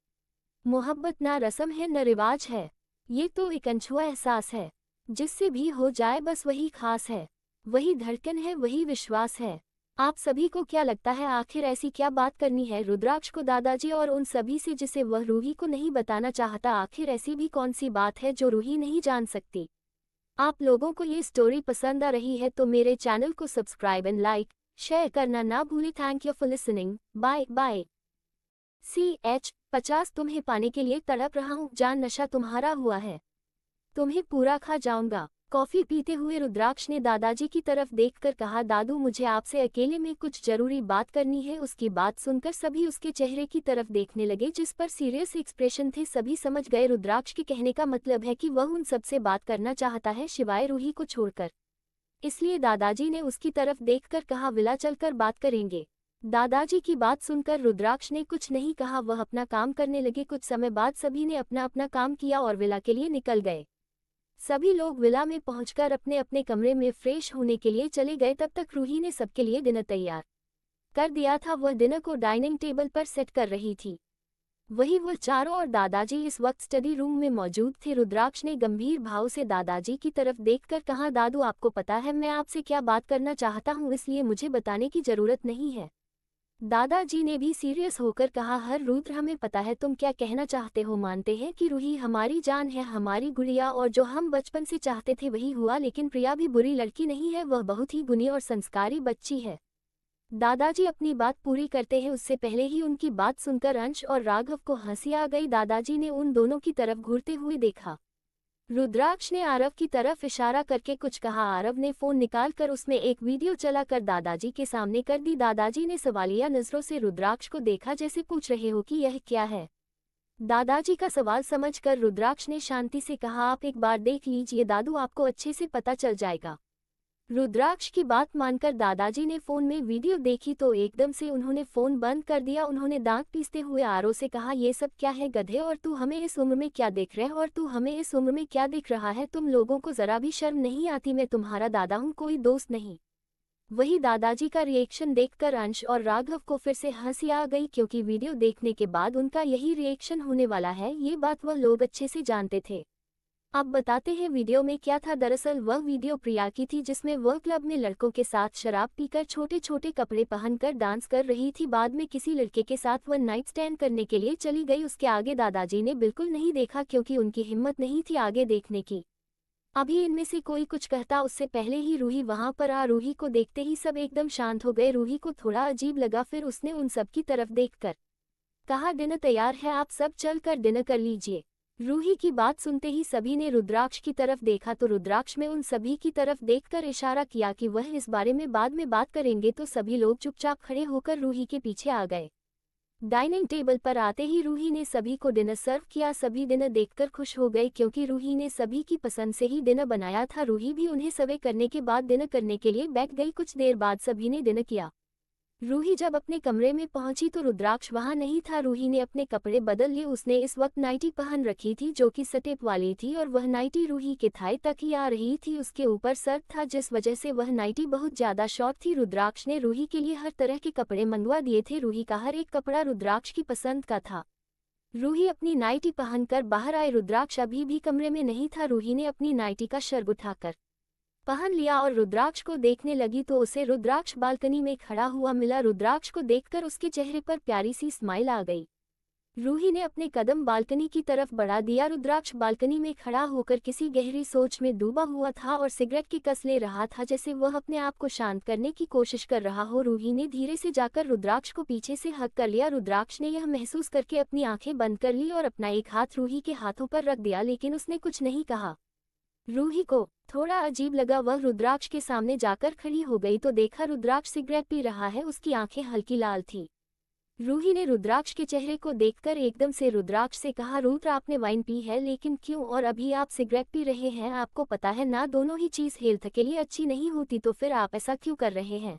मोहब्बत ना रस्म है न रिवाज है, ये तो एक अनछुआ एहसास है, जिससे भी हो जाए बस वही खास है, वही धड़कन है, वही विश्वास है। आप सभी को क्या लगता है आखिर ऐसी क्या बात करनी है रुद्राक्ष को दादाजी और उन सभी से जिसे वह रूही को नहीं बताना चाहता? आखिर ऐसी भी कौन सी बात है जो रूही नहीं जान सकती? आप लोगों को ये स्टोरी पसंद आ रही है तो मेरे चैनल को सब्सक्राइब एंड लाइक शेयर करना ना भूलें। Thank you for listening. Bye bye. CH50 तुम्हें पाने के लिए तड़प रहा हूँ, जान नशा तुम्हारा हुआ है, तुम्हें पूरा खा जाऊंगा। कॉफी पीते हुए रुद्राक्ष ने दादाजी की तरफ देखकर कहा, दादू मुझे आपसे अकेले में कुछ जरूरी बात करनी है। उसकी बात सुनकर सभी उसके चेहरे की तरफ देखने लगे जिस पर सीरियस एक्सप्रेशन थे। सभी समझ गए रुद्राक्ष के कहने का मतलब है कि वह उन सबसे बात करना चाहता है सिवाय रूही को छोड़कर। इसलिए दादाजी ने उसकी तरफ देखकर कहा, विला चलकर बात करेंगे। दादाजी की बात सुनकर रुद्राक्ष ने कुछ नहीं कहा, वह अपना काम करने लगे। कुछ समय बाद सभी ने अपना अपना काम किया और विला के लिए निकल गए। सभी लोग विला में पहुंचकर अपने अपने कमरे में फ्रेश होने के लिए चले गए। तब तक रूही ने सबके लिए डिनर तैयार कर दिया था। वह डिनर को डाइनिंग टेबल पर सेट कर रही थी। वही वह चारों और दादाजी इस वक्त स्टडी रूम में मौजूद थे। रुद्राक्ष ने गंभीर भाव से दादाजी की तरफ देखकर कहा, दादू आपको पता है मैं आपसे क्या बात करना चाहता हूँ, इसलिए मुझे बताने की जरूरत नहीं है। दादाजी ने भी सीरियस होकर कहा, हर रुद्र हमें पता है तुम क्या कहना चाहते हो, मानते हैं कि रूही हमारी जान है, हमारी गुड़िया, और जो हम बचपन से चाहते थे वही हुआ, लेकिन प्रिया भी बुरी लड़की नहीं है, वह बहुत ही गुणी और संस्कारी बच्ची है। दादाजी अपनी बात पूरी करते हैं उससे पहले ही उनकी बात सुनकर अंश और राघव को हंसी आ गई। दादाजी ने उन दोनों की तरफ घूरते हुए देखा। रुद्राक्ष ने आरव की तरफ इशारा करके कुछ कहा। आरव ने फोन निकालकर उसमें एक वीडियो चलाकर दादाजी के सामने कर दी। दादाजी ने सवालिया नजरों से रुद्राक्ष को देखा, जैसे पूछ रहे हो कि यह क्या है। दादाजी का सवाल समझकर रुद्राक्ष ने शांति से कहा, आप एक बार देख लीजिए दादू, आपको अच्छे से पता चल जाएगा। रुद्राक्ष की बात मानकर दादाजी ने फोन में वीडियो देखी तो एकदम से उन्होंने फोन बंद कर दिया। उन्होंने दांत पीसते हुए आरव से कहा, ये सब क्या है गधे, और तू हमें इस उम्र में क्या देख रहे, और तू हमें इस उम्र में क्या दिख रहा है, तुम लोगों को जरा भी शर्म नहीं आती, मैं तुम्हारा दादा हूँ, कोई दोस्त नहीं। वही दादाजी का रिएक्शन देखकर अंश और राघव को फिर से हंसी आ गई, क्योंकि वीडियो देखने के बाद उनका यही रिएक्शन होने वाला है, ये बात वह लोग अच्छे से जानते थे। अब बताते हैं वीडियो में क्या था। दरअसल वह वीडियो प्रिया की थी, जिसमें वह क्लब में लड़कों के साथ शराब पीकर छोटे छोटे कपड़े पहनकर डांस कर रही थी। बाद में किसी लड़के के साथ वह नाइट स्टैंड करने के लिए चली गई। उसके आगे दादाजी ने बिल्कुल नहीं देखा, क्योंकि उनकी हिम्मत नहीं थी आगे देखने की। अभी इनमें से कोई कुछ कहता उससे पहले ही रूही वहां पर आ। रूही को देखते ही सब एकदम शांत हो गए। रूही को थोड़ा अजीब लगा, फिर उसने उन सब की तरफ देखकर कहा, डिनर तैयार है, आप सब चल कर डिनर कर लीजिए। रूही की बात सुनते ही सभी ने रुद्राक्ष की तरफ देखा तो रुद्राक्ष में उन सभी की तरफ देखकर इशारा किया कि वह इस बारे में बाद में बात करेंगे, तो सभी लोग चुपचाप खड़े होकर रूही के पीछे आ गए। डाइनिंग टेबल पर आते ही रूही ने सभी को डिनर सर्व किया। सभी डिनर देखकर खुश हो गए, क्योंकि रूही ने सभी की पसंद से ही डिनर बनाया था। रूही भी उन्हें सर्व करने के बाद डिनर करने के लिए बैठ गई। कुछ देर बाद सभी ने डिनर किया। रूही जब अपने कमरे में पहुंची तो रुद्राक्ष वहां नहीं था। रूही ने अपने कपड़े बदल लिए। उसने इस वक्त नाइटी पहन रखी थी, जो कि सटेप वाली थी, और वह नाइटी रूही के थाई तक ही आ रही थी। उसके ऊपर सर्द था, जिस वजह से वह नाइटी बहुत ज्यादा शॉर्ट थी। रुद्राक्ष ने रूही के लिए हर तरह के कपड़े मंगवा दिए थे। रूही का हर एक कपड़ा रुद्राक्ष की पसंद का था। रूही अपनी नाइटी पहनकर बाहर आए। रुद्राक्ष अभी भी कमरे में नहीं था। रूही ने अपनी नाइटी का शर्ग उठाकर पहन लिया और रुद्राक्ष को देखने लगी तो उसे रुद्राक्ष बालकनी में खड़ा हुआ मिला। रुद्राक्ष को देखकर उसके चेहरे पर प्यारी सी स्माइल आ गई। रूही ने अपने कदम बालकनी की तरफ बढ़ा दिया। रुद्राक्ष बालकनी में खड़ा होकर किसी गहरी सोच में डूबा हुआ था और सिगरेट की कस ले रहा था, जैसे वह अपने आप को शांत करने की कोशिश कर रहा हो। रूही ने धीरे से जाकर रुद्राक्ष को पीछे से हक कर लिया। रुद्राक्ष ने यह महसूस करके अपनी आंखें बंद कर ली और अपना एक हाथ रूही के हाथों पर रख दिया, लेकिन उसने कुछ नहीं कहा। रूही को थोड़ा अजीब लगा। वह रुद्राक्ष के सामने जाकर खड़ी हो गई तो देखा रुद्राक्ष सिगरेट पी रहा है। उसकी आंखें हल्की लाल थी। रूही ने रुद्राक्ष के चेहरे को देखकर एकदम से रुद्राक्ष से कहा, रुद्र आपने वाइन पी है, लेकिन क्यों, और अभी आप सिगरेट पी रहे हैं? आपको पता है ना दोनों ही चीज हेल्थ के लिए अच्छी नहीं होती, तो फिर आप ऐसा क्यों कर रहे हैं?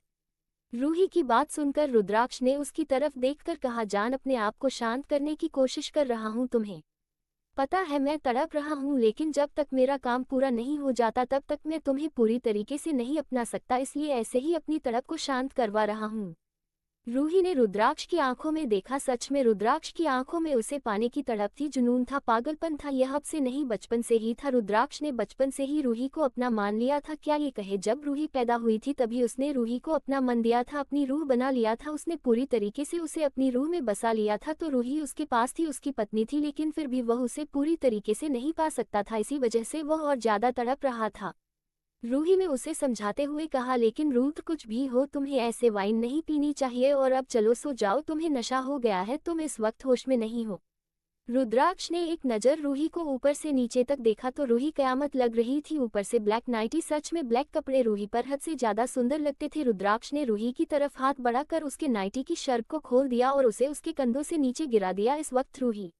रूही की बात सुनकर रुद्राक्ष ने उसकी तरफ देखकर कहा, जान अपने आप को शांत करने की कोशिश कर रहा हूँ, तुम्हें पता है मैं तड़प रहा हूँ, लेकिन जब तक मेरा काम पूरा नहीं हो जाता तब तक मैं तुम्हें पूरी तरीके से नहीं अपना सकता, इसलिए ऐसे ही अपनी तड़प को शांत करवा रहा हूँ। रूही ने रुद्राक्ष की आंखों में देखा। सच में रुद्राक्ष की आंखों में उसे पाने की तड़प थी, जुनून था, पागलपन था। यह अब से नहीं बचपन से ही था। रुद्राक्ष ने बचपन से ही रूही को अपना मान लिया था। क्या ये कहे, जब रूही पैदा हुई थी तभी उसने रूही को अपना मन दिया था, अपनी रूह बना लिया था। उसने पूरी तरीके से उसे अपनी रूह में बसा लिया था। तो रूही उसके पास थी, उसकी पत्नी थी, लेकिन फिर भी वह उसे पूरी तरीके से नहीं पा सकता था। इसी वजह से वह और ज्यादा तड़प रहा था। रूही ने उसे समझाते हुए कहा, लेकिन रुद्र कुछ भी हो, तुम्हें ऐसे वाइन नहीं पीनी चाहिए, और अब चलो सो जाओ, तुम्हें नशा हो गया है, तुम इस वक्त होश में नहीं हो। रुद्राक्ष ने एक नज़र रूही को ऊपर से नीचे तक देखा तो रूही कयामत लग रही थी। ऊपर से ब्लैक नाइटी, सच में ब्लैक कपड़े रूही पर हद से ज्यादा सुंदर लगते थे। रुद्राक्ष ने रूही की तरफ हाथ बढ़ाकर उसके नाइटी की शर्ट को खोल दिया और उसे उसके कंधों से नीचे गिरा दिया। इस वक्त रूही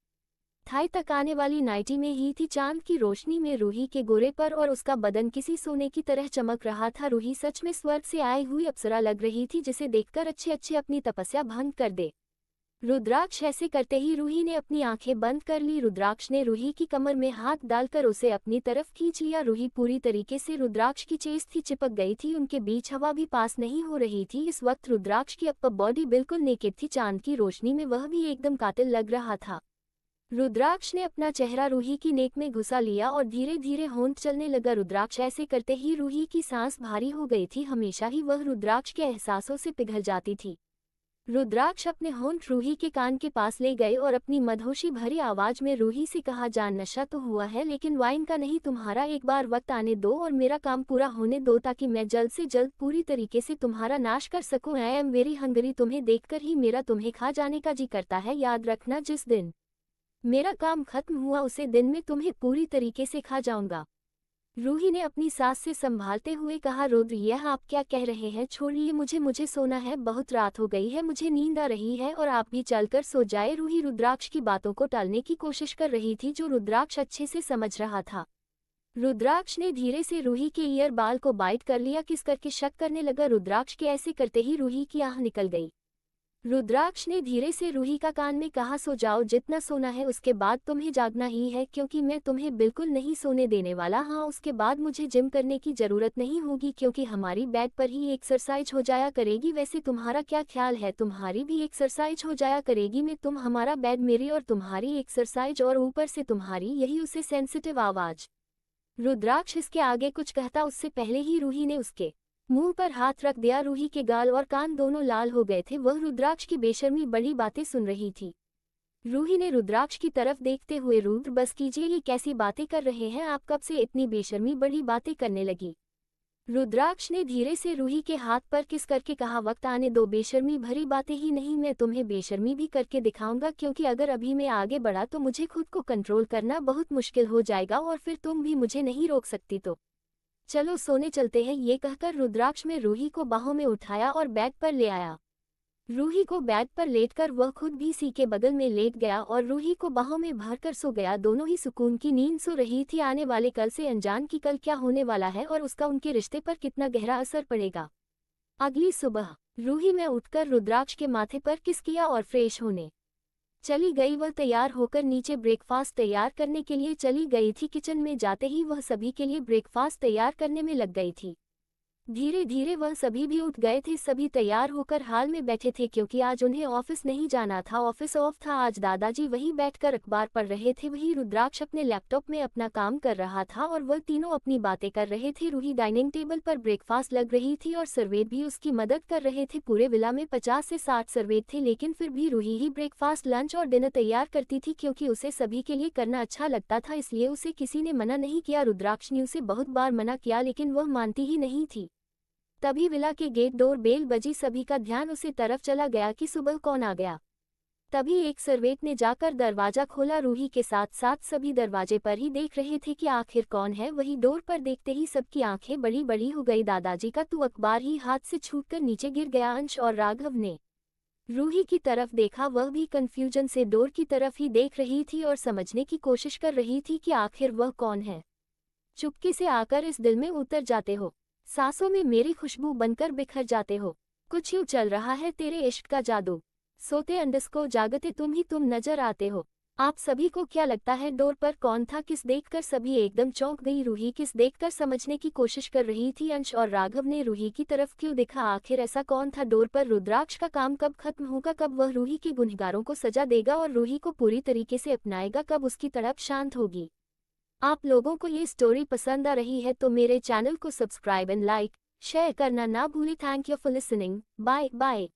थाई तक आने वाली नाइटी में ही थी। चांद की रोशनी में रूही के गोरे पर और उसका बदन किसी सोने की तरह चमक रहा था। रूही सच में स्वर्ग से आई हुई अप्सरा लग रही थी, जिसे देखकर अच्छे अच्छे अपनी तपस्या भंग कर दे। रुद्राक्ष ऐसे करते ही रूही ने अपनी आंखें बंद कर ली। रुद्राक्ष ने रूही की कमर में हाथ डालकर उसे अपनी तरफ खींच लिया। रूही पूरी तरीके से रुद्राक्ष की चेस्ट थी, चिपक गई थी, उनके बीच हवा भी पास नहीं हो रही थी। इस वक्त रुद्राक्ष की अपर बॉडी बिल्कुल नेकेड थी। चांद की रोशनी में वह भी एकदम कातिल लग रहा था। रुद्राक्ष ने अपना चेहरा रूही की नेक में घुसा लिया और धीरे धीरे होंठ चलने लगा। रुद्राक्ष ऐसे करते ही रूही की सांस भारी हो गई थी। हमेशा ही वह रुद्राक्ष के एहसासों से पिघल जाती थी। रुद्राक्ष अपने होंठ रूही के कान के पास ले गए और अपनी मदहोशी भरी आवाज में रूही से कहा, जान नशा तो हुआ है लेकिन वाइन का नहीं, तुम्हारा एक बार वक्त आने दो और मेरा काम पूरा होने दो ताकि मैं जल्द से जल्द पूरी तरीके से तुम्हारा नाश कर सकूं। आई एम वेरी हंगरी, तुम्हें देखकर ही मेरा तुम्हें खा जाने का जी करता है। याद रखना, जिस दिन मेरा काम खत्म हुआ उसे दिन में तुम्हें पूरी तरीके से खा जाऊंगा। रूही ने अपनी सांस से संभालते हुए कहा, रुद्र यह आप क्या कह रहे हैं, छोड़िए मुझे, मुझे सोना है, बहुत रात हो गई है, मुझे नींद आ रही है और आप भी चलकर सो जाए। रूही रुद्राक्ष की बातों को टालने की कोशिश कर रही थी जो रुद्राक्ष अच्छे से समझ रहा था। रुद्राक्ष ने धीरे से रूही के ईयर बाल को बाइट कर लिया, किस करके शक करने लगा। रुद्राक्ष के ऐसे करते ही रूही की आह निकल गई। रुद्राक्ष ने धीरे से रूही का कान में कहा, सो जाओ, जितना सोना है उसके बाद तुम्हें जागना ही है, क्योंकि मैं तुम्हें बिल्कुल नहीं सोने देने वाला। हाँ, उसके बाद मुझे जिम करने की जरूरत नहीं होगी क्योंकि हमारी बेड पर ही एक्सरसाइज हो जाया करेगी। वैसे तुम्हारा क्या ख्याल है, तुम्हारी भी एक्सरसाइज हो जाया करेगी। मैं तुम, हमारा बेड, मेरी और तुम्हारी एक्सरसाइज, और ऊपर से तुम्हारी यही उसे सेंसिटिव आवाज। रुद्राक्ष इसके आगे कुछ कहता उससे पहले ही रूही ने उसके मुंह पर हाथ रख दिया। रूही के गाल और कान दोनों लाल हो गए थे। वह रुद्राक्ष की बेशर्मी बड़ी बातें सुन रही थी। रूही ने रुद्राक्ष की तरफ देखते हुए, रुद्र बस कीजिए, ये कैसी बातें कर रहे हैं आप, कब से इतनी बेशर्मी बड़ी बातें करने लगी। रुद्राक्ष ने धीरे से रूही के हाथ पर किस करके कहा, वक्त आने दो, बेशर्मी भरी बातें ही नहीं, मैं तुम्हें बेशर्मी भी करके दिखाऊंगा, क्योंकि अगर अभी मैं आगे बढ़ा तो मुझे खुद को कंट्रोल करना बहुत मुश्किल हो जाएगा और फिर तुम भी मुझे नहीं रोक सकती। तो चलो सोने चलते हैं। ये कहकर रुद्राक्ष ने रूही को बाहों में उठाया और बेड पर ले आया। रूही को बेड पर लेटकर वह खुद भी सी के बगल में लेट गया और रूही को बाहों में भरकर सो गया। दोनों ही सुकून की नींद सो रही थी। आने वाले कल से अनजान कि कल क्या होने वाला है और उसका उनके रिश्ते पर कितना गहरा असर पड़ेगा। अगली सुबह रूही में उठकर रुद्राक्ष के माथे पर किस किया और फ्रेश होने चली गई। वह तैयार होकर नीचे ब्रेकफास्ट तैयार करने के लिए चली गई थी। किचन में जाते ही वह सभी के लिए ब्रेकफास्ट तैयार करने में लग गई थी। धीरे धीरे वह सभी भी उठ गए थे। सभी तैयार होकर हाल में बैठे थे क्योंकि आज उन्हें ऑफिस नहीं जाना था, ऑफिस ऑफ था आज। दादाजी वहीं बैठकर अखबार पढ़ रहे थे, वहीं रुद्राक्ष अपने लैपटॉप में अपना काम कर रहा था और वह तीनों अपनी बातें कर रहे थे। रूही डाइनिंग टेबल पर ब्रेकफास्ट लग रही थी और सर्वेंट भी उसकी मदद कर रहे थे। पूरे विला में 50 से 60 सर्वेंट थे, लेकिन फिर भी रूही ही ब्रेकफास्ट, लंच और डिनर तैयार करती थी क्योंकि उसे सभी के लिए करना अच्छा लगता था, इसलिए उसे किसी ने मना नहीं किया। रुद्राक्ष ने उसे बहुत बार मना किया लेकिन वह मानती ही नहीं थी। तभी विला के गेट डोर बेल बजी। सभी का ध्यान उसी तरफ चला गया कि सुबह कौन आ गया। तभी एक सर्वेंट ने जाकर दरवाजा खोला। रूही के साथ साथ सभी दरवाजे पर ही देख रहे थे कि आखिर कौन है। वही डोर पर देखते ही सबकी आंखें बड़ी बड़ी हो गई। दादाजी का तो अखबार ही हाथ से छूटकर नीचे गिर गया। अंश और राघव ने रूही की तरफ देखा, वह भी कंफ्यूजन से डोर की तरफ ही देख रही थी और समझने की कोशिश कर रही थी कि आखिर वह कौन है। चुपके से आकर इस दिल में उतर जाते हो, सांसों में मेरी खुशबू बनकर बिखर जाते हो, कुछ यूं चल रहा है तेरे इश्क का जादू, सोते अंडस्को जागते तुम ही तुम नजर आते हो। आप सभी को क्या लगता है डोर पर कौन था? किस देखकर सभी एकदम चौंक गई। रूही किस देखकर समझने की कोशिश कर रही थी। अंश और राघव ने रूही की तरफ क्यों देखा? आखिर ऐसा कौन था डोर पर? रुद्राक्ष का काम कब खत्म होगा? कब वह रूही के गुनहगारों को सजा देगा और रूही को पूरी तरीके से अपनाएगा? कब उसकी तड़प शांत होगी? आप लोगों को ये स्टोरी पसंद आ रही है तो मेरे चैनल को सब्सक्राइब एंड लाइक शेयर करना ना भूलें। Thank you for listening. Bye bye.